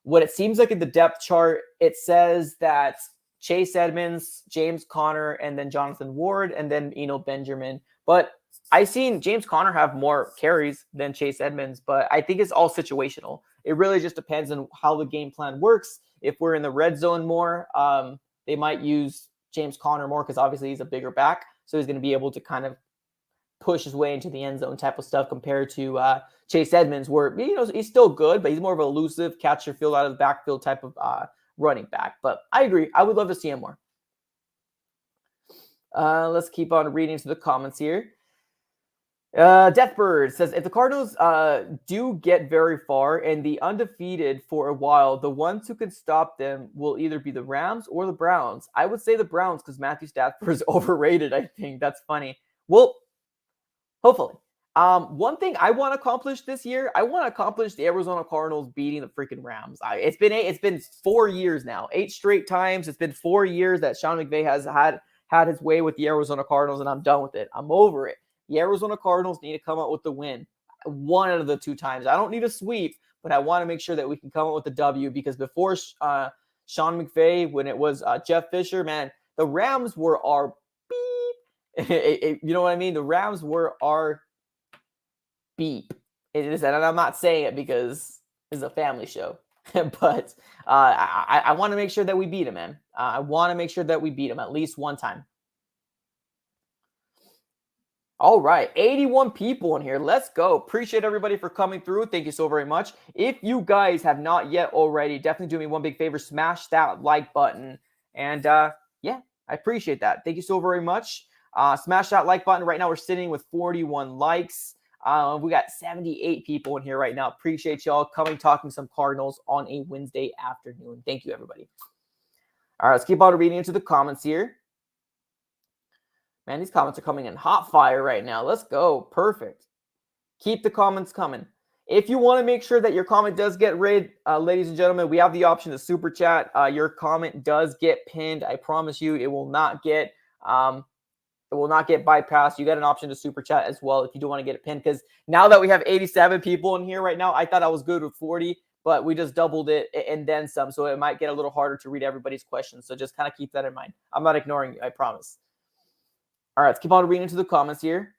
what it seems like in the depth chart, it says that Chase Edmonds, James Conner, and then Jonathan Ward, and then Eno Benjamin. But I've seen James Conner have more carries than Chase Edmonds, but I think it's all situational. It really just depends on how the game plan works. If we're in the red zone more, they might use James Conner more because obviously he's a bigger back, so he's going to be able to kind of push his way into the end zone type of stuff compared to Chase Edmonds, where he's still good, but he's more of an elusive catch your field out of the backfield type of running back. But I agree. I would love to see him more. Let's keep on reading to the comments here. Deathbird says, if the Cardinals do get very far and the undefeated for a while, the ones who can stop them will either be the Rams or the Browns. I would say the Browns because Matthew Stafford is overrated, I think. That's funny. Well, hopefully. One thing I want to accomplish this year, I want to accomplish the Arizona Cardinals beating the freaking Rams. It's been 4 years now, 8 straight times. It's been 4 years that Sean McVay has had his way with the Arizona Cardinals, and I'm done with it. I'm over it. The Arizona Cardinals need to come out with the win one out of the 2 times. I don't need a sweep, but I want to make sure that we can come out with the W because before Sean McVay, when it was Jeff Fisher, man, the Rams were our beep. You know what I mean? The Rams were our beep. It is, and I'm not saying it because it's a family show, but I want to make sure that we beat them, man. I want to make sure that we beat them at least one time. All right, 81 people in here. Let's go. Appreciate everybody for coming through. Thank you so very much. If you guys have not yet already, definitely do me one big favor. Smash that like button. And yeah, I appreciate that. Thank you so very much. Smash that like button. Right now, we're sitting with 41 likes. We got 78 people in here right now. Appreciate y'all coming, talking some Cardinals on a Wednesday afternoon. Thank you, everybody. All right, let's keep on reading into the comments here. Man, these comments are coming in hot fire right now. Let's go. Perfect. Keep the comments coming. If you want to make sure that your comment does get read, ladies and gentlemen, we have the option to super chat. Your comment does get pinned. I promise you, it will not get bypassed. You got an option to super chat as well if you do want to get it pinned. Because now that we have 87 people in here right now, I thought I was good with 40, but we just doubled it and then some. So it might get a little harder to read everybody's questions. So just kind of keep that in mind. I'm not ignoring you, I promise. All right, let's keep on reading into the comments here.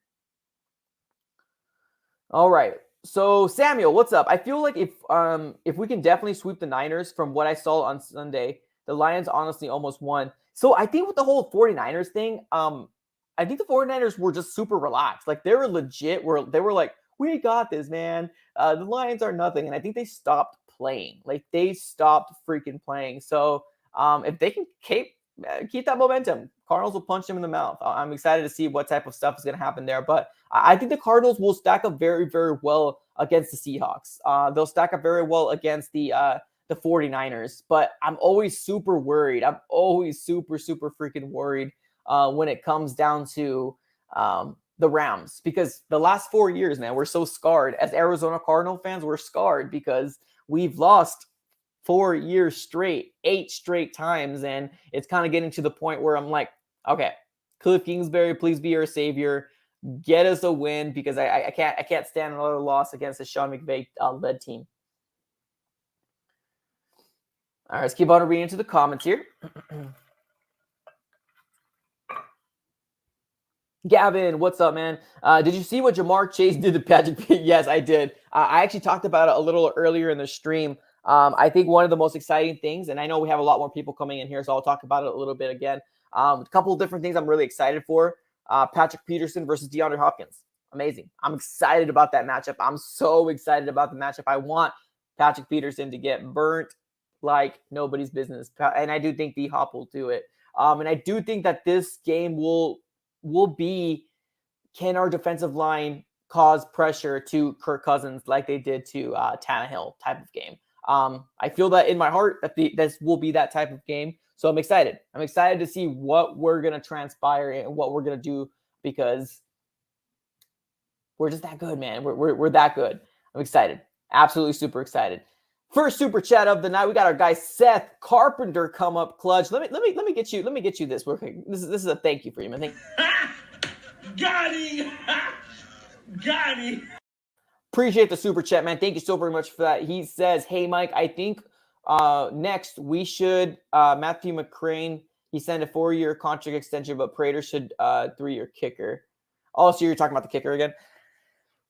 All right. So Samuel, what's up? I feel like if we can definitely sweep the Niners from what I saw on Sunday, the Lions honestly almost won. So I think with the whole 49ers thing, I think the 49ers were just super relaxed. Like they were legit, they were like, we got this, man. The Lions are nothing. And I think they stopped playing. Like they stopped freaking playing. So if they can keep that momentum, Cardinals will punch them in the mouth. I'm excited to see what type of stuff is going to happen there. But I think the Cardinals will stack up very, very well against the Seahawks. They'll stack up very well against the 49ers. But I'm always super worried. I'm always super, super freaking worried when it comes down to the Rams. Because the last 4 years, man, we're so scarred. As Arizona Cardinal fans, we're scarred because we've lost 4 years straight, 8 straight times. And it's kind of getting to the point where I'm like, okay, Cliff Kingsbury, please be our savior. Get us a win because I can't stand another loss against the Sean McVay led team. All right, let's keep on reading into the comments here. Gavin, what's up, man? Did you see what Jamar Chase did to Patrick? Yes, I did. I actually talked about it a little earlier in the stream. I think one of the most exciting things, and I know we have a lot more people coming in here, so I'll talk about it a little bit again. A couple of different things I'm really excited for. Patrick Peterson versus DeAndre Hopkins. Amazing. I'm excited about that matchup. I'm so excited about the matchup. I want Patrick Peterson to get burnt like nobody's business. And I do think D-Hop will do it. And I do think that this game will be, can our defensive line cause pressure to Kirk Cousins like they did to Tannehill type of game. I feel that in my heart that this will be that type of game. So I'm excited. I'm excited to see what we're going to transpire and what we're going to do because we're just that good, man. We're that good. I'm excited. Absolutely super excited. First super chat of the night. We got our guy Seth Carpenter come up clutch. Let me get you this. This is a thank you for you, man. Got him. Got him. Appreciate the super chat, man. Thank you so very much for that. He says, hey, Mike, I think next we should Matthew McCrane. He signed a 4-year contract extension, but Prater should 3-year kicker. Oh, so you're talking about the kicker again?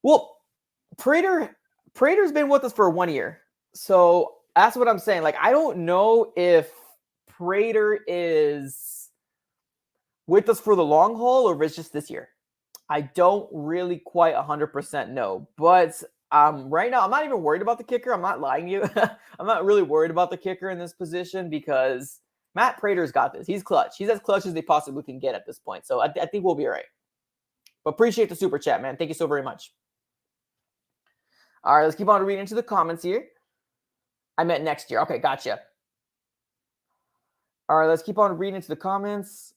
Well, Prater's been with us for 1 year. So that's what I'm saying. Like, I don't know if Prater is with us for the long haul or if it's just this year. I don't really quite 100% know, but right now I'm not even worried about the kicker. I'm not lying to you. I'm not really worried about the kicker in this position because Matt Prater's got this. He's clutch. He's as clutch as they possibly can get at this point. So I think we'll be all right. But appreciate the super chat, man. Thank you so very much. All right, let's keep on reading into the comments here. I meant next year. Okay, gotcha. All right, let's keep on reading into the comments.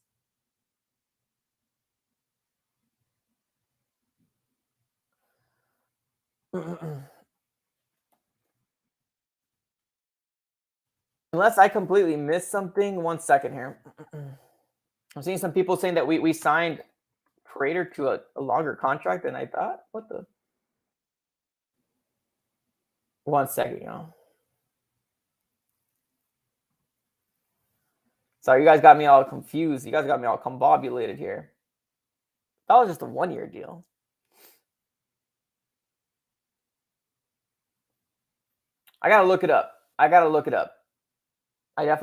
Unless I completely missed something. 1 second here. I'm seeing some people saying that we signed Prater to a longer contract than I thought. What the? 1 second, y'all. Sorry, you guys got me all confused. You guys got me all combobulated here. That was just a 1-year deal. I gotta look it up. I definitely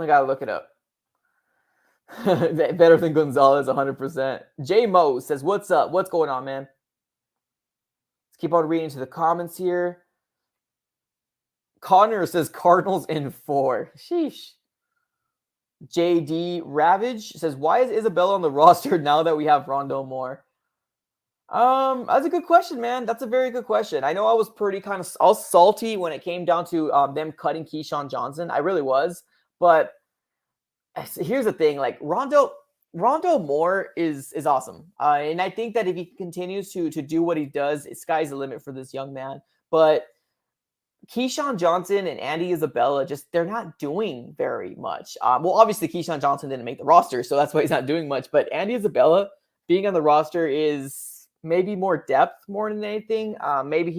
gotta look it up. Better than Gonzalez, 100%. J Mo says, "What's up? What's going on, man?" Let's keep on reading to the comments here. Connor says Cardinals in 4. Sheesh. JD Ravage says, "Why is Isabella on the roster now that we have Rondo Moore?" That's a good question, man. That's a very good question. I know I was I was salty when it came down to them cutting Keyshawn Johnson. I really was. But here's the thing, like Rondo Moore is awesome. And I think that if he continues to do what he does, sky's the limit for this young man. But Keyshawn Johnson and Andy Isabella, they're not doing very much. Well, obviously Keyshawn Johnson didn't make the roster, so that's why he's not doing much. But Andy Isabella being on the roster is maybe more depth more than anything. Maybe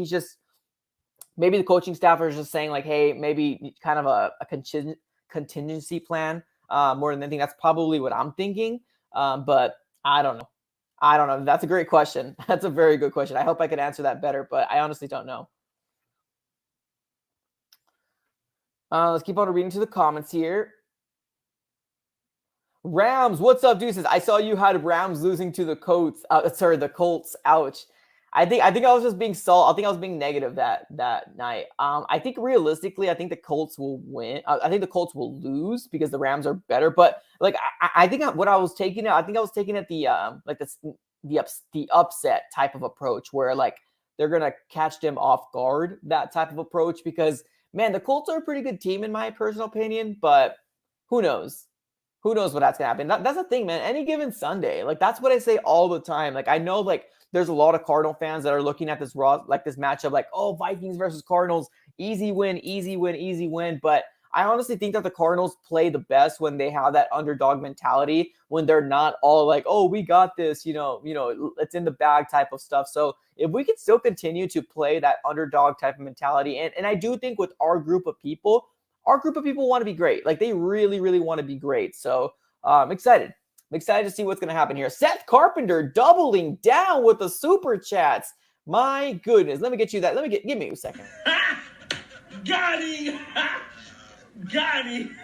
the coaching staff are just saying like, hey, maybe kind of a contingency plan more than anything. That's probably what I'm thinking. But I don't know. That's a great question. That's a very good question. I hope I could answer that better, but I honestly don't know. Let's keep on reading to the comments here. Rams, what's up, dude? Says, I saw you had Rams losing to the Colts. The Colts. Ouch. I think I was just being I think I was being negative that night. I think realistically, I think the Colts will win. I think the Colts will lose because the Rams are better. But like, I think what I was taking it. I think I was taking it the upset type of approach where like they're gonna catch them off guard. That type of approach because man, the Colts are a pretty good team in my personal opinion. But who knows? Who knows what that's gonna happen? That's the thing, man. Any given Sunday, like that's what I say all the time. Like I know, like there's a lot of Cardinal fans that are looking at this matchup, like, oh, Vikings versus Cardinals, easy win, easy win, easy win. But I honestly think that the Cardinals play the best when they have that underdog mentality, when they're not all like, oh, we got this, it's in the bag type of stuff. So if we can still continue to play that underdog type of mentality, and I do think with our group of people want to be great. Like they really, really want to be great. So I'm excited. I'm excited to see what's going to happen here. Seth Carpenter doubling down with the super chats. My goodness. Let me get you that. Give me a second. Got him. Got him.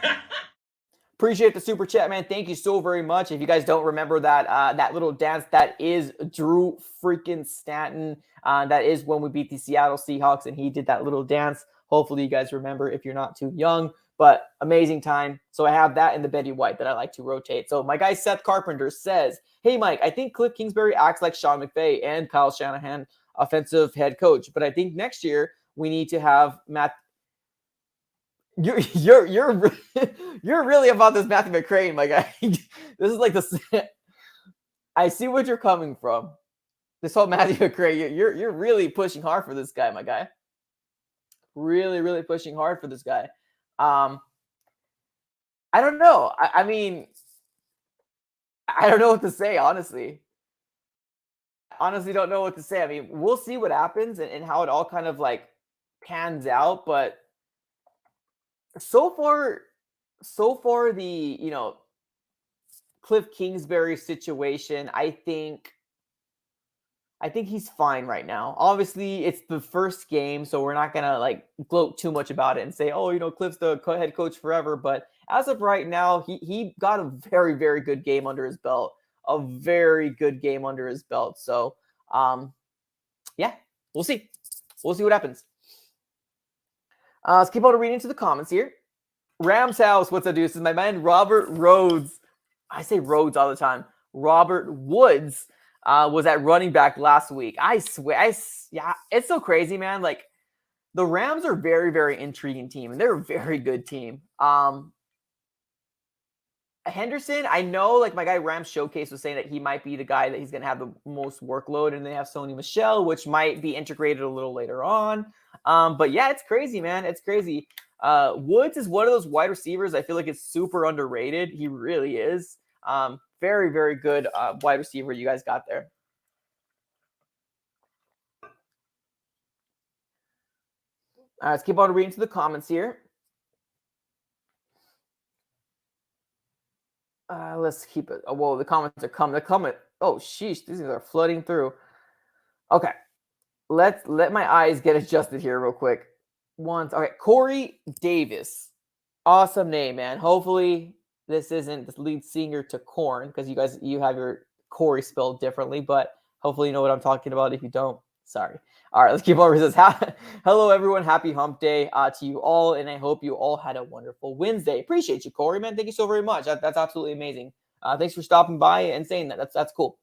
Appreciate the super chat, man. Thank you so very much. If you guys don't remember that little dance, that is Drew freaking Stanton. That is when we beat the Seattle Seahawks, and he did that little dance. Hopefully you guys remember if you're not too young, but amazing time. So I have that in the Betty White that I like to rotate. So my guy Seth Carpenter says, hey, Mike, I think Cliff Kingsbury acts like Sean McVay and Kyle Shanahan, offensive head coach. But I think next year we need to have Matt. You're really about this Matthew McCrane, my guy. This is like I see what you're coming from. This whole Matthew McCrane, you're really pushing hard for this guy, my guy. Really, really pushing hard for this guy. I don't know. I mean, I don't know what to say, honestly. Honestly, don't know what to say. I mean, we'll see what happens and how it all kind of like pans out. But so far the, Cliff Kingsbury situation, I think he's fine right now. Obviously, it's the first game, so we're not going to like gloat too much about it and say, oh, Cliff's the head coach forever. But as of right now, he got a very, very good game under his belt. A very good game under his belt. So Yeah, we'll see. We'll see what happens. Let's keep on reading into the comments here. Rams House, what's up, dude? This is my man Robert Rhodes. I say Rhodes all the time. Robert Woods was at running back last week. I swear, yeah, it's so crazy, man. Like, the Rams are a very, very intriguing team, and they're a very good team. Henderson, I know, like, my guy Rams Showcase was saying that he might be the guy that he's going to have the most workload, and they have Sony Michel, which might be integrated a little later on. But yeah, it's crazy, man. It's crazy. Woods is one of those wide receivers I feel like it's super underrated. He really is. Very, very good wide receiver you guys got there. All right, let's keep on reading to the comments here. Let's keep it. Oh, whoa, the comments are coming. They're coming. Oh, sheesh. These are flooding through. Okay. Let my eyes get adjusted here real quick. Okay, Corey Davis. Awesome name, man. Hopefully this isn't the lead singer to Korn, because you have your Corey spelled differently, but hopefully you know what I'm talking about. If you don't, sorry. All right, let's keep on. It says, hello, everyone. Happy hump day to you all, and I hope you all had a wonderful Wednesday. Appreciate you, Corey, man. Thank you so very much. That's absolutely amazing. Thanks for stopping by and saying that. That's cool.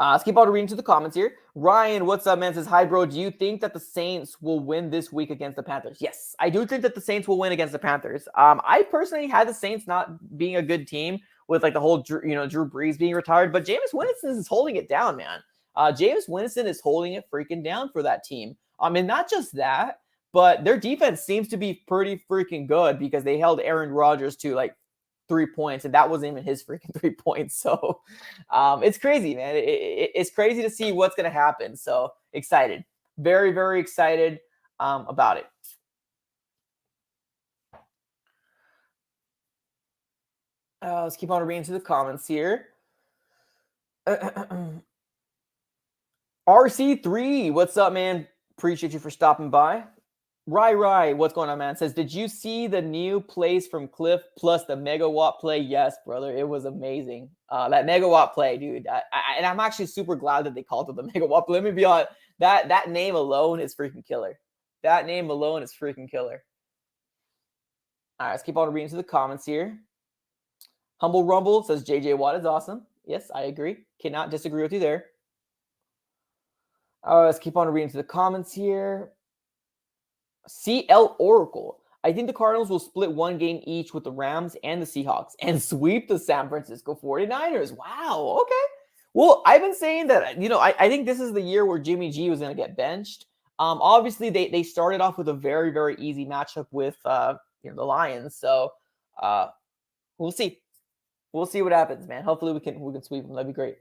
Let's keep on reading to the comments here. Ryan, what's up, man? Says, hi, bro. Do you think that the Saints will win this week against the Panthers? Yes, I do think that the Saints will win against the Panthers. I personally had the Saints not being a good team with like the whole, Drew Brees being retired, but Jameis Winston is holding it down, man. Jameis Winston is holding it freaking down for that team. And not just that, but their defense seems to be pretty freaking good because they held Aaron Rodgers to like 3 points, and that wasn't even his freaking 3 points. So it's crazy, man. It's crazy to see what's going to happen. So excited. Very, very excited about it. Let's keep on reading to the comments here. RC3, what's up, man? Appreciate you for stopping by. Rai, what's going on, man? Says, did you see the new plays from Cliff plus the megawatt play? Yes, brother. It was amazing. That megawatt play, dude. And I'm actually super glad that they called it the megawatt play. Let me be honest. That name alone is freaking killer. That name alone is freaking killer. All right, let's keep on reading to the comments here. Humble Rumble says, JJ Watt is awesome. Yes, I agree. Cannot disagree with you there. Let's keep on reading to the comments here. CL Oracle. I think the Cardinals will split one game each with the Rams and the Seahawks and sweep the San Francisco 49ers. Wow. Okay. Well, I've been saying that, I think this is the year where Jimmy G was going to get benched. Obviously, they started off with a very, very easy matchup with the Lions. So we'll see. We'll see what happens, man. Hopefully we can sweep them. That'd be great.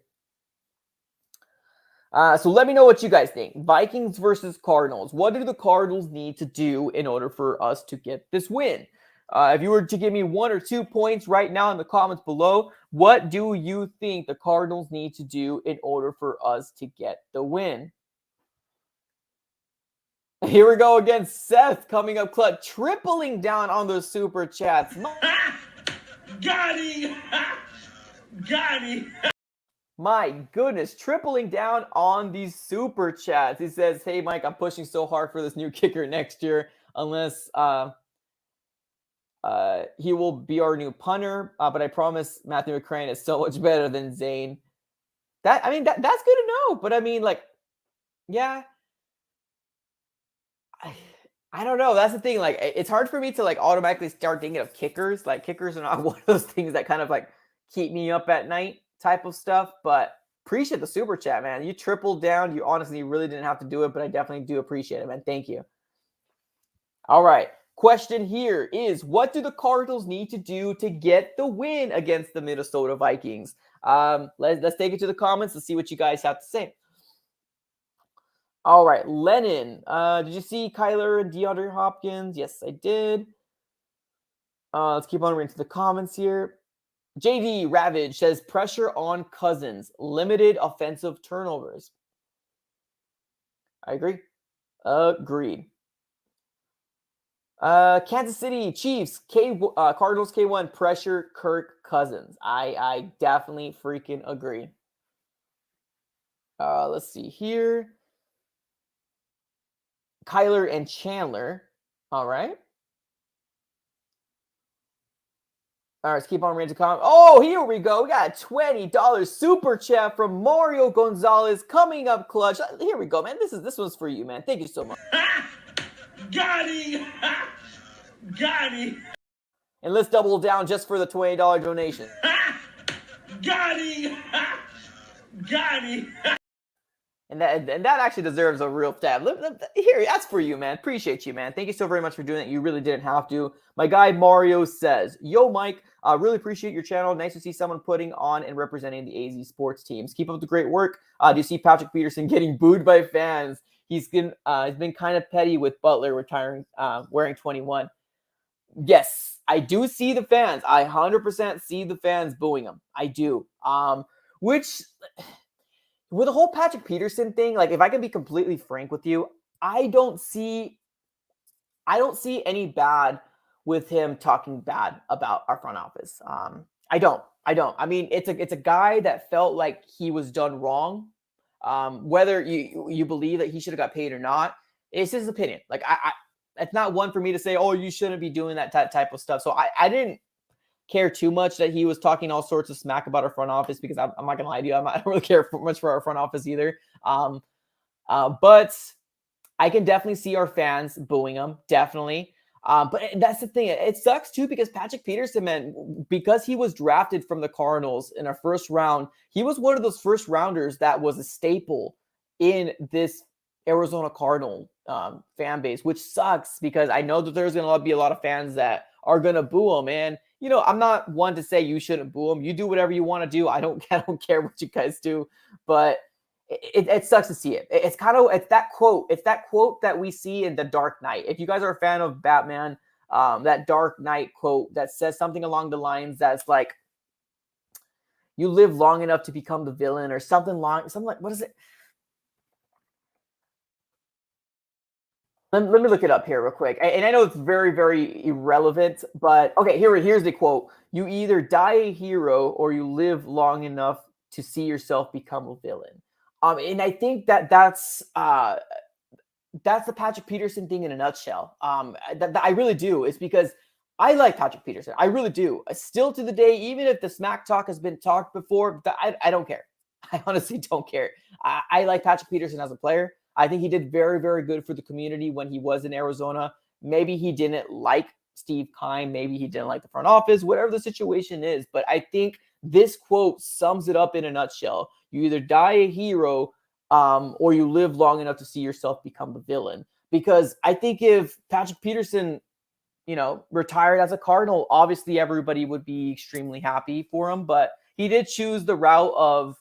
So let me know what you guys think. Vikings versus Cardinals. What do the Cardinals need to do in order for us to get this win? If you were to give me 1 or 2 points right now in the comments below, what do you think the Cardinals need to do in order for us to get the win? Here we go again. Seth coming up clutch, tripling down on those super chats. Got him! Got him! My goodness, tripling down on these super chats. He says, hey, Mike, I'm pushing so hard for this new kicker next year unless he will be our new punter. But I promise Matthew McCrane is so much better than Zane. That's good to know. But yeah. I don't know. That's the thing. Like, it's hard for me to like automatically start thinking of kickers. Like, kickers are not one of those things that kind of like keep me up at night type of stuff. But appreciate the super chat, man. You tripled down. You honestly really didn't have to do it, but I definitely do appreciate it, man. Thank you. All right. Question here is, what do the Cardinals need to do to get the win against the Minnesota Vikings? Let's take it to the comments and see what you guys have to say. All right, Lennon. Did you see Kyler and DeAndre Hopkins? Yes, I did. Let's keep on reading to the comments here. JD Ravage says pressure on Cousins, limited offensive turnovers. I agree. Agreed. Kansas City Chiefs, Cardinals K1, pressure Kirk Cousins. I definitely freaking agree. Let's see here. Kyler and Chandler. All right. All right, let's keep on reading the comments. Oh, here we go. We got a $20 super chat from Mario Gonzalez coming up clutch. Here we go, man. This one's for you, man. Thank you so much. Got him. Got him. And let's double down just for the $20 donation. Got him. Got him. And that actually deserves a real stab. Here, that's for you, man. Appreciate you, man. Thank you so very much for doing that. You really didn't have to. My guy Mario says, "Yo, Mike, really appreciate your channel. Nice to see someone putting on and representing the AZ sports teams. Keep up the great work. Do you see Patrick Peterson getting booed by fans? He's been kind of petty with Butler retiring, wearing 21. Yes, I do see the fans. I 100% see the fans booing him. I do. Which." With the whole Patrick Peterson thing, like if I can be completely frank with you, I don't see any bad with him talking bad about our front office. I don't. I mean, it's a guy that felt like he was done wrong. Whether you believe that he should have got paid or not, it's his opinion. Like it's not one for me to say, oh, you shouldn't be doing that type of stuff. So I didn't care too much that he was talking all sorts of smack about our front office, because I'm not gonna lie to you, I don't really care much for our front office either. But I can definitely see our fans booing him, definitely. But that's the thing. It sucks too, because Patrick Peterson, man, because he was drafted from the Cardinals in our first round, he was one of those first rounders that was a staple in this Arizona Cardinal fan base, which sucks because I know that there's going to be a lot of fans that are going to boo him. And, you know, I'm not one to say you shouldn't boo him. You do whatever you want to do. I don't care what you guys do, but it sucks to see it. It's that quote that we see in The Dark Knight. If you guys are a fan of Batman, that Dark Knight quote that says something along the lines that's like, you live long enough to become the villain, or something like, what is it? Let me look it up here real quick. And I know it's very, very irrelevant, but okay, here's the quote. You either die a hero or you live long enough to see yourself become a villain. And I think that's the Patrick Peterson thing in a nutshell. That I really do. It's because I like Patrick Peterson. I really do. Still to the day, even if the smack talk has been talked before, I don't care. I honestly don't care. I like Patrick Peterson as a player. I think he did very, very good for the community when he was in Arizona. Maybe he didn't like Steve Keim. Maybe he didn't like the front office, whatever the situation is. But I think this quote sums it up in a nutshell. You either die a hero or you live long enough to see yourself become the villain. Because I think if Patrick Peterson, retired as a Cardinal, obviously everybody would be extremely happy for him. But he did choose the route of,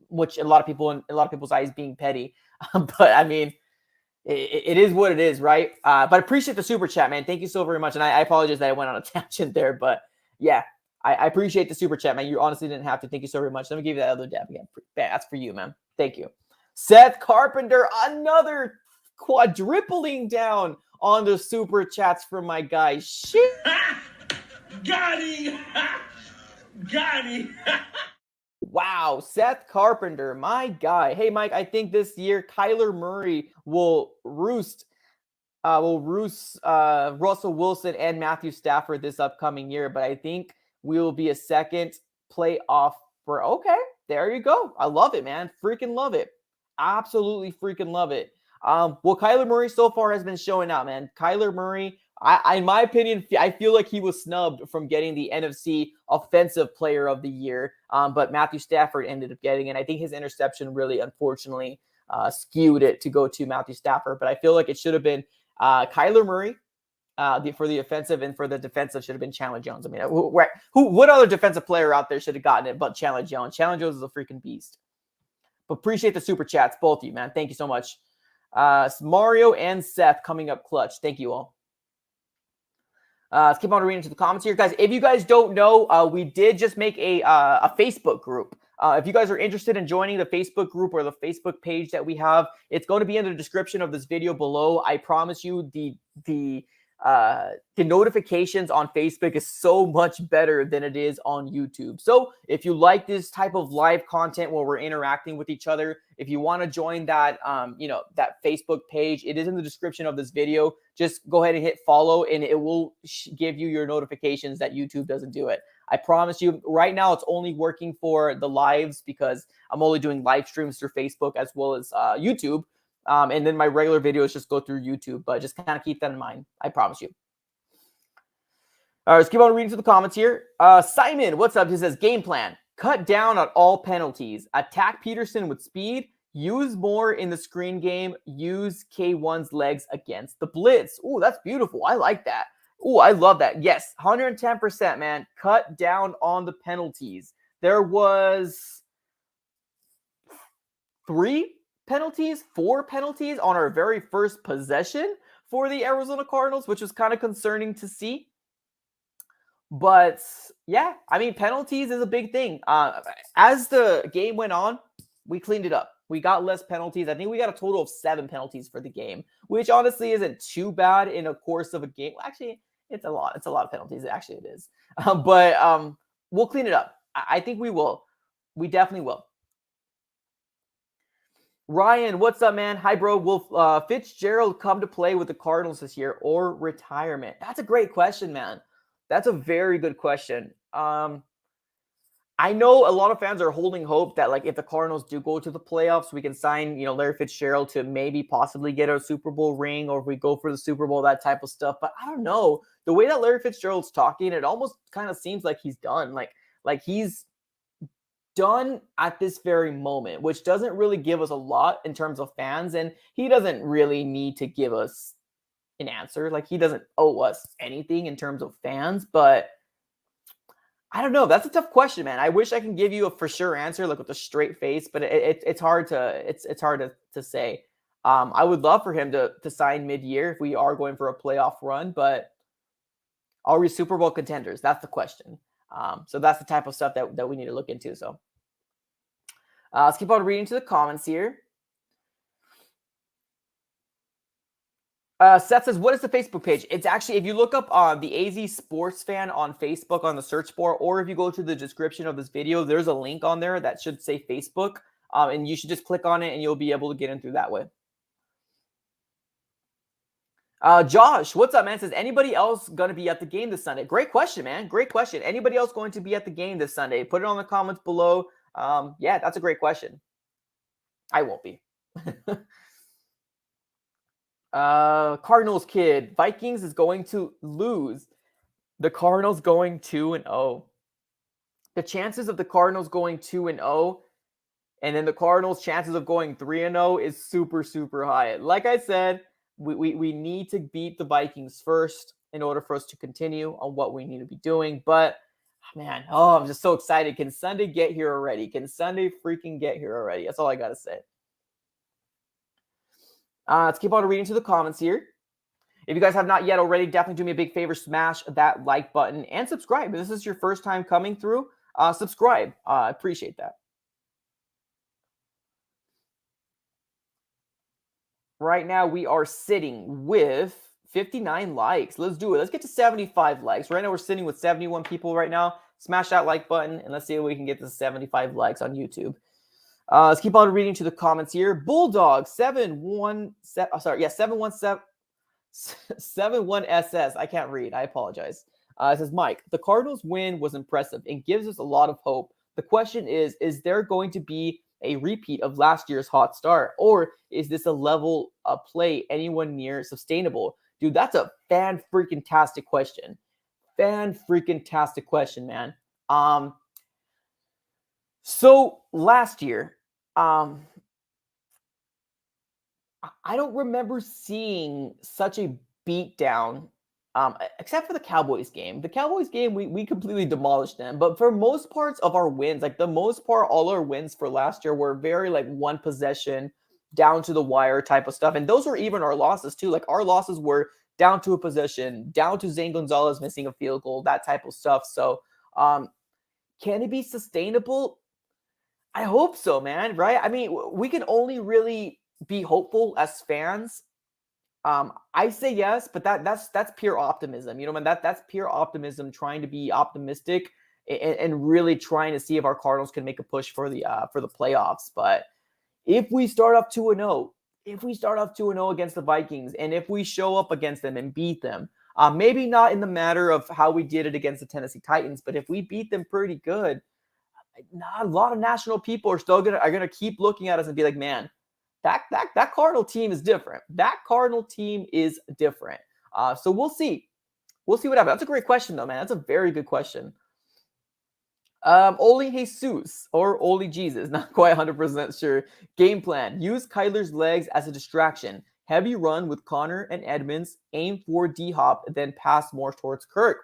which a lot of people's eyes, being petty. But I mean, it is what it is, right? But I appreciate the super chat, man. Thank you so very much. And I apologize that I went on a tangent there, but yeah, I appreciate the super chat, man. You honestly didn't have to. Thank you so very much. Let me give you that other dab again. That's for you, man. Thank you. Seth Carpenter, another quadrupling down on the super chats from my guy. Shit. Got him. Got him. Wow, Seth Carpenter, my guy. Hey, Mike, I think this year Kyler Murray will roost Russell Wilson and Matthew Stafford this upcoming year, but I think we will be a second playoff for. Okay, there you go. I love it, man. Freaking love it. Absolutely freaking love it. Well, Kyler Murray so far has been showing out, man. Kyler Murray, in my opinion, I feel like he was snubbed from getting the NFC Offensive Player of the Year, but Matthew Stafford ended up getting it. I think his interception really, unfortunately, skewed it to go to Matthew Stafford, but I feel like it should have been Kyler Murray for the offensive, and for the defensive should have been Chandler Jones. I mean, what other defensive player out there should have gotten it but Chandler Jones? Chandler Jones is a freaking beast. But appreciate the super chats, both of you, man. Thank you so much. Mario and Seth coming up clutch. Thank you all. Let's keep on reading into the comments here, guys. If you guys don't know, we did just make a Facebook group. If you guys are interested in joining the Facebook group or the Facebook page that we have, it's going to be in the description of this video below. I promise you, the the notifications on Facebook is so much better than it is on YouTube. So if you like this type of live content where we're interacting with each other, if you want to join that, that Facebook page, it is in the description of this video. Just go ahead and hit follow and it will give you your notifications that YouTube doesn't do it. I promise you right now it's only working for the lives because I'm only doing live streams through Facebook as well as YouTube. And then my regular videos just go through YouTube, but just kind of keep that in mind. I promise you. All right, let's keep on reading through the comments here. Simon, what's up? He says, game plan. Cut down on all penalties. Attack Peterson with speed. Use more in the screen game. Use K1's legs against the blitz. Ooh, that's beautiful. I like that. Ooh, I love that. Yes, 110%, man. Cut down on the penalties. There was 4 penalties on our very first possession for the Arizona Cardinals, which was kind of concerning to see. But yeah, I mean, penalties is a big thing. As the game went on, we cleaned it up. We got less penalties. I think we got a total of 7 penalties for the game, which honestly isn't too bad in a course of a game. Well, actually, it's a lot. It's a lot of penalties. Actually, it is. But we'll clean it up. I think we will. We definitely will. Ryan, what's up, man? Hi, bro. Will Fitzgerald come to play with the Cardinals this year or retirement? That's a great question, man. That's a very good question. I know a lot of fans are holding hope that, like, if the Cardinals do go to the playoffs, we can sign, Larry Fitzgerald to maybe possibly get a Super Bowl ring, or if we go for the Super Bowl, that type of stuff. But I don't know. The way that Larry Fitzgerald's talking, it almost kind of seems like he's done. Like he's done at this very moment, which doesn't really give us a lot in terms of fans. And he doesn't really need to give us an answer. Like, he doesn't owe us anything in terms of fans, but I don't know. That's a tough question, man. I wish I can give you a for sure answer, like with a straight face, but it's hard to say. I would love for him to sign mid-year if we are going for a playoff run, but are we Super Bowl contenders? That's the question. So that's the type of stuff that we need to look into. So let's keep on reading to the comments here. Seth says, what is the Facebook page? It's actually, if you look up the AZ Sports Fan on Facebook on the search bar, or if you go to the description of this video, there's a link on there that should say Facebook, and you should just click on it and you'll be able to get in through that way. Josh, what's up, man? Says, anybody else going to be at the game this Sunday? Great question, man. Great question. Anybody else going to be at the game this Sunday? Put it on the comments below. Yeah, that's a great question. I won't be. Cardinals kid, Vikings is going to lose. The Cardinals going 2-0. The chances of the Cardinals going 2-0 and then the Cardinals' chances of going 3-0 is super, super high. Like I said, we need to beat the Vikings first in order for us to continue on what we need to be doing. But man, I'm just so excited. Can Sunday get here already? Can Sunday freaking get here already? That's all I got to say. Let's keep on reading to the comments here. If you guys have not yet already, definitely do me a big favor. Smash that like button and subscribe. If this is your first time coming through, subscribe. I appreciate that. Right now, we are sitting with 59 likes. Let's do it. Let's get to 75 likes. Right now, we're sitting with 71 people right now. Smash that like button, and let's see if we can get to 75 likes on YouTube. Let's keep on reading to the comments here. Bulldog 71771SS. I can't read. I apologize. It says, Mike, the Cardinals win was impressive and gives us a lot of hope. The question is there going to be a repeat of last year's hot start, or is this a level of play anyone near sustainable? Dude, that's a fan-freaking-tastic question. Fan-freaking-tastic question, man. So last year, I don't remember seeing such a beatdown, except for the Cowboys game. The Cowboys game, we completely demolished them. But for most parts of our wins, like the most part, all our wins for last year were very like one possession, down to the wire type of stuff. And those were even our losses too. Like our losses were down to a possession, down to Zane Gonzalez missing a field goal, that type of stuff. So can it be sustainable? I hope so, man, right? I mean, we can only really be hopeful as fans I say yes, but that's pure optimism. You know, man, that's pure optimism, trying to be optimistic and really trying to see if our Cardinals can make a push for the playoffs. But if we start off 2-0, against the Vikings, and if we show up against them and beat them, maybe not in the matter of how we did it against the Tennessee Titans, but if we beat them pretty good, not a lot of national people are still gonna keep looking at us and be like, man, that Cardinal team is different. That Cardinal team is different. So we'll see. We'll see what happens. That's a great question, though, man. That's a very good question. Oli Jesus or Oli Jesus, not quite 100% sure. Game plan: use Kyler's legs as a distraction. Heavy run with Connor and Edmonds. Aim for D-Hop, then pass more towards Kirk.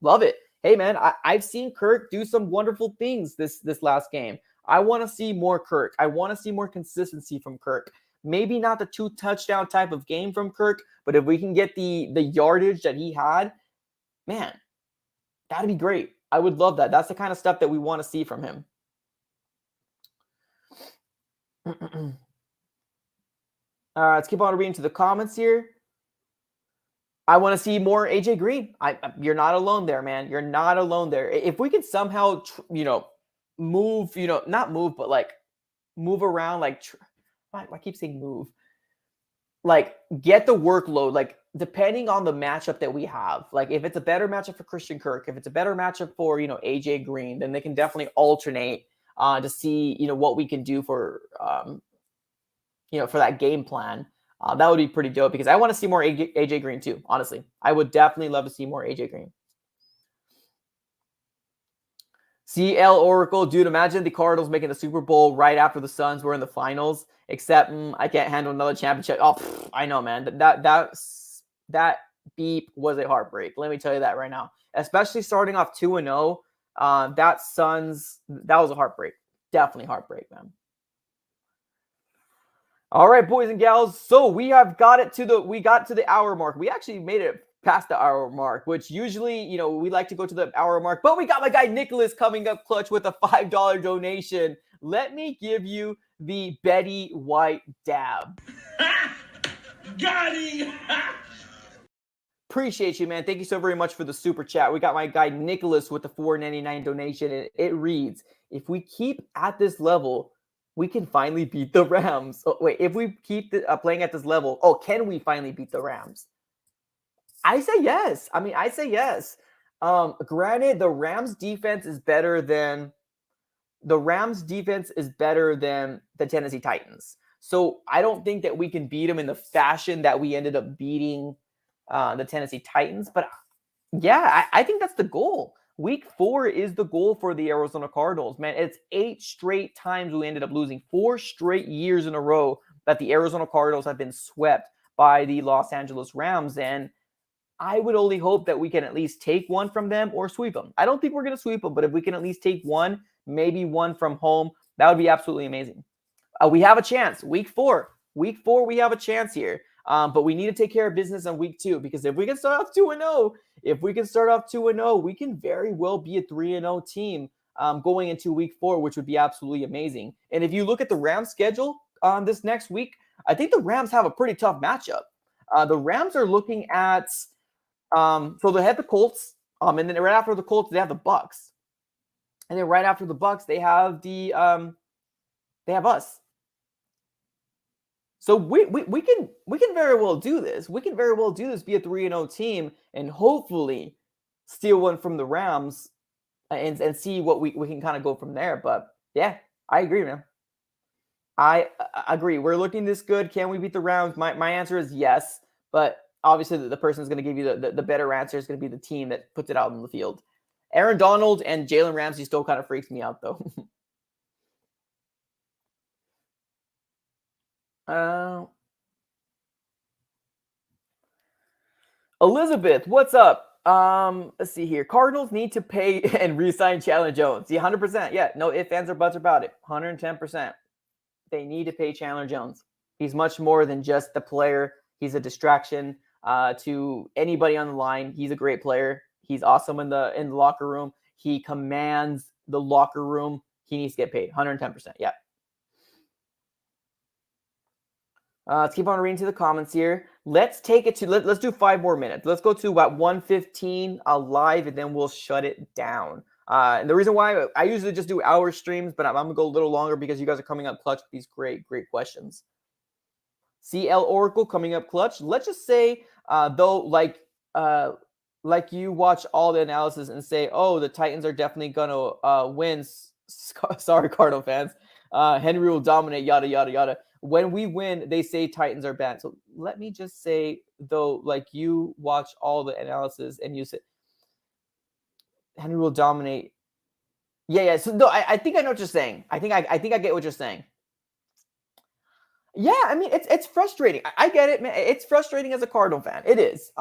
Love it. Hey, man, I've seen Kirk do some wonderful things this last game. I want to see more Kirk. I want to see more consistency from Kirk. Maybe not the 2-touchdown type of game from Kirk, but if we can get the yardage that he had, man, that'd be great. I would love that. That's the kind of stuff that we want to see from him. Let's keep on reading to the comments here. I want to see more AJ Green. You're not alone there, man. You're not alone there. If we could somehow, move, not move, but like move around, like I keep saying move, like get the workload, like depending on the matchup that we have. Like if it's a better matchup for Christian Kirk, if it's a better matchup for, AJ Green, then they can definitely alternate to see, what we can do for, for that game plan. That would be pretty dope because I want to see more AJ Green too, honestly. I would definitely love to see more AJ Green. CL Oracle, dude, imagine the Cardinals making the Super Bowl right after the Suns were in the finals, except I can't handle another championship. Oh, I know, man. That beep was a heartbreak. Let me tell you that right now. Especially starting off 2-0, that was a heartbreak. Definitely heartbreak, man. All right, boys and gals. So we got to the hour mark. We actually made it past the hour mark, which usually, we like to go to the hour mark, but we got my guy Nicholas coming up clutch with a $5 donation. Let me give you the Betty White dab. Got him! Appreciate you, man. Thank you so very much for the super chat. We got my guy Nicholas with the $4.99 donation. And it reads, if we keep at this level, we can finally beat the Rams. Oh, wait, if we keep playing at this level, can we finally beat the Rams? I say yes. I say yes. Granted, the Rams defense is better than the Tennessee Titans. So I don't think that we can beat them in the fashion that we ended up beating the Tennessee Titans. But yeah, I think that's the goal. Week 4 is the goal for the Arizona Cardinals, man. It's 8 straight times we ended up losing. 4 straight years in a row that the Arizona Cardinals have been swept by the Los Angeles Rams. And I would only hope that we can at least take one from them or sweep them. I don't think we're going to sweep them, but if we can at least take one, maybe one from home, that would be absolutely amazing. We have a chance. Week 4, we have a chance here. But we need to take care of business on week 2, because if we can start off 2-0, we can very well be a 3-0 team going into week 4, which would be absolutely amazing. And if you look at the Rams schedule this next week, I think the Rams have a pretty tough matchup. The Rams are looking at, so they have the Colts, and then right after the Colts, they have the Bucks. And then right after the Bucks, they have they have us. So we can very well do this. We can very well do this, be a 3-0 team, and hopefully steal one from the Rams and see what we can kind of go from there. But yeah, I agree, man. I agree. We're looking this good. Can we beat the Rams? My answer is yes. But obviously the person who's going to give you the better answer is going to be the team that puts it out on the field. Aaron Donald and Jalen Ramsey still kind of freaks me out, though. Elizabeth, what's up? Let's see here. Cardinals need to pay and re-sign Chandler Jones. Yeah, 100%. Yeah, no ifs, ands, or buts about it. 110%. They need to pay Chandler Jones. He's much more than just the player. He's a distraction to anybody on the line. He's a great player. He's awesome in the locker room. He commands the locker room. He needs to get paid. 110%. Yeah. Let's keep on reading to the comments here. Let's take it to let's do 5 more minutes. Let's go to about 1:15 live, and then we'll shut it down. And the reason why I usually just do hour streams, but I'm gonna go a little longer because you guys are coming up clutch with these great questions. CL Oracle coming up clutch. Let's just say, though, like you watch all the analysis and say, oh, the Titans are definitely gonna win. Sorry, Cardinal fans. Henry will dominate. Yada yada yada. When we win, they say Titans are bad. So let me just say, though, like you watch all the analysis and you say Henry will dominate. Yeah. So no, I think I know what you're saying. I think I get what you're saying. Yeah, I mean it's frustrating. I get it, man. It's frustrating as a Cardinal fan. It is.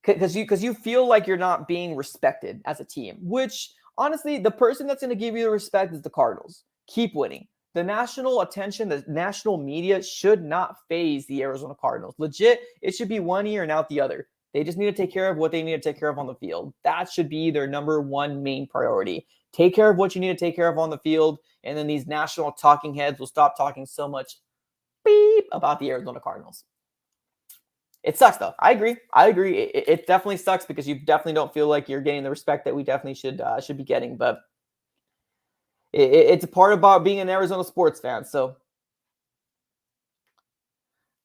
Because you feel like you're not being respected as a team, which honestly, the person that's going to give you the respect is the Cardinals. Keep winning. The national attention, the national media should not phase the Arizona Cardinals. Legit, it should be one ear and out the other. They just need to take care of what they need to take care of on the field. That should be their number one main priority. Take care of what you need to take care of on the field, and then these national talking heads will stop talking so much beep about the Arizona Cardinals. It sucks, though. I agree. It definitely sucks because you definitely don't feel like you're getting the respect that we definitely should be getting. But it's a part about being an Arizona sports fan. So,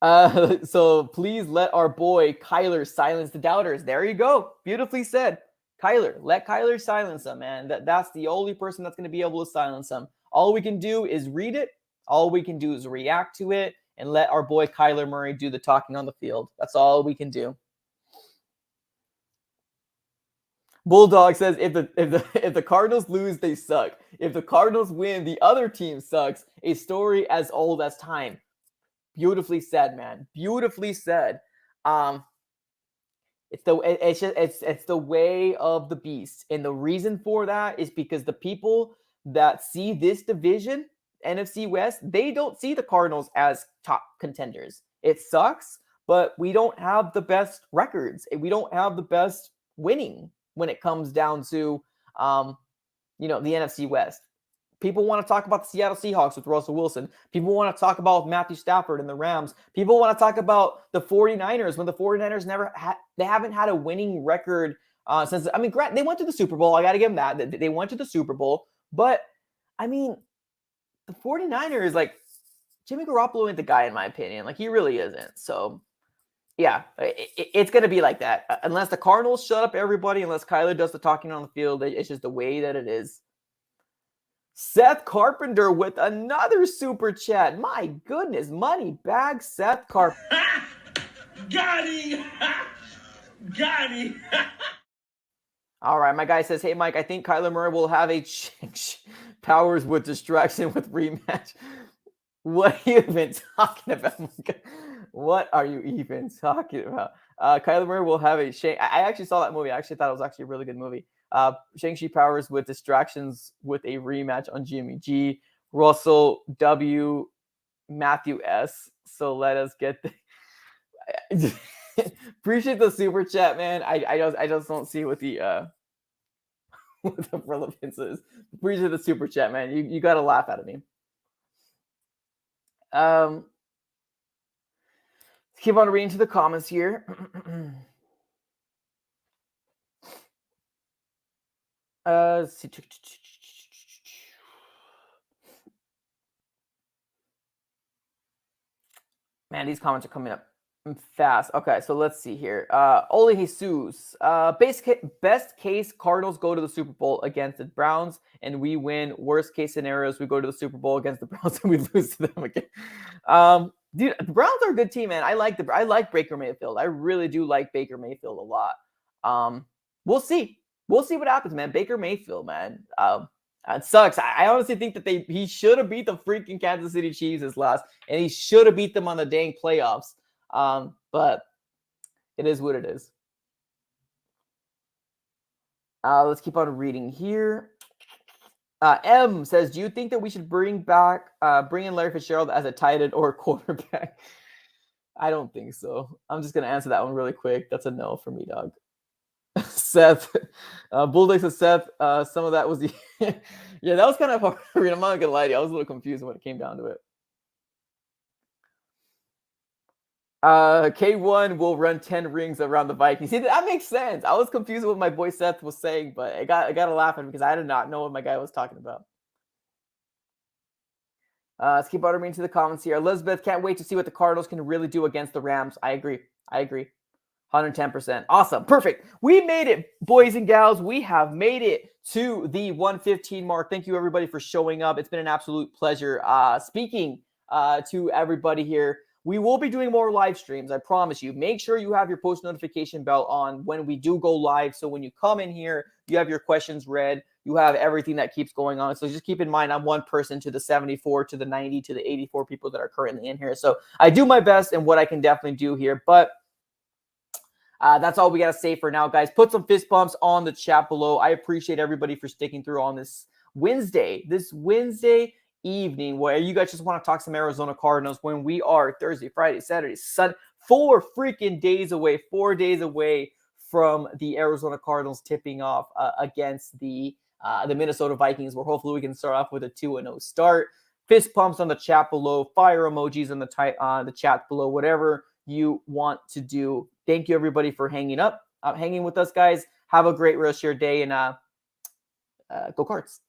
so please let our boy Kyler silence the doubters. There you go. Beautifully said. Kyler, let Kyler silence them, man. That's the only person that's going to be able to silence them. All we can do is read it. All we can do is react to it and let our boy Kyler Murray do the talking on the field. That's all we can do. Bulldog says, if the Cardinals lose, they suck. If the Cardinals win, the other team sucks. A story as old as time. Beautifully said, man. Beautifully said. It's the way of the beast, and the reason for that is because the people that see this division, NFC West, they don't see the Cardinals as top contenders. It sucks, but we don't have the best records. We don't have the best winning when it comes down to, the NFC West. People want to talk about the Seattle Seahawks with Russell Wilson. People want to talk about Matthew Stafford and the Rams. People want to talk about the 49ers when the 49ers they haven't had a winning record since, they went to the Super Bowl. I got to give them that. They went to the Super Bowl. But, the 49ers, Jimmy Garoppolo ain't the guy, in my opinion. He really isn't. So, yeah, it's going to be like that. Unless the Cardinals shut up everybody, unless Kyler does the talking on the field, it's just the way that it is. Seth Carpenter with another super chat. My goodness, money bag Seth Carpenter. Got him! Got him! All right, my guy says, hey, Mike, I think Kyler Murray will have a powers with distraction with rematch. What are you even talking about? What are you even talking about? Kyler Murray will have a I actually saw that movie. I actually thought it was actually a really good movie. Shang-Chi powers with distractions with a rematch on Jimmy G. Russell W. Matthew S. So let us get the appreciate the super chat, man. I just don't see what the what the relevance is. Appreciate the super chat, man. You gotta laugh out of me. Keep on reading to the comments here. Man, these comments are coming up fast. Okay, so let's see here. Ole Jesus. Best case, Cardinals go to the Super Bowl against the Browns and we win. Worst case scenarios, we go to the Super Bowl against the Browns and we lose to them again. Dude, the Browns are a good team, man. I like Baker Mayfield. I really do like Baker Mayfield a lot. We'll see. We'll see what happens, man. Baker Mayfield, man. It sucks. I honestly think that he should have beat the freaking Kansas City Chiefs this last, and he should have beat them on the dang playoffs. But it is what it is. Let's keep on reading here. M says, do you think that we should bring in Larry Fitzgerald as a tight end or quarterback? I don't think so. I'm just going to answer that one really quick. That's a no for me, dog. Seth, Bulldog says, Seth, some of that was the, yeah, that was kind of hard to read. I'm not going to lie to you. I was a little confused when it came down to it. K1 will run 10 rings around the Vikings. See, that makes sense. I was confused with what my boy Seth was saying, but I got to laugh at him because I did not know what my guy was talking about. Let's keep butterbean to the comments here. Elizabeth, can't wait to see what the Cardinals can really do against the Rams. I agree. 110%. Awesome. Perfect. We made it, boys and gals. We have made it to the 115 mark. Thank you, everybody, for showing up. It's been an absolute pleasure speaking to everybody here. We will be doing more live streams, I promise you. Make sure you have your post notification bell on when we do go live. So when you come in here, you have your questions read. You have everything that keeps going on. So just keep in mind, I'm one person to the 74, to the 90, to the 84 people that are currently in here. So I do my best and what I can definitely do here. But that's all we got to say for now, guys. Put some fist bumps on the chat below. I appreciate everybody for sticking through on this Wednesday evening where you guys just want to talk some Arizona Cardinals when we are Thursday, Friday, Saturday, Sunday, 4 days away from the Arizona Cardinals tipping off against the Minnesota Vikings, where hopefully we can start off with a 2-0 start. Fist pumps on the chat below, fire emojis on the chat below, whatever you want to do. Thank you, everybody, for hanging with us, guys. Have a great rest of your day, and go Cards.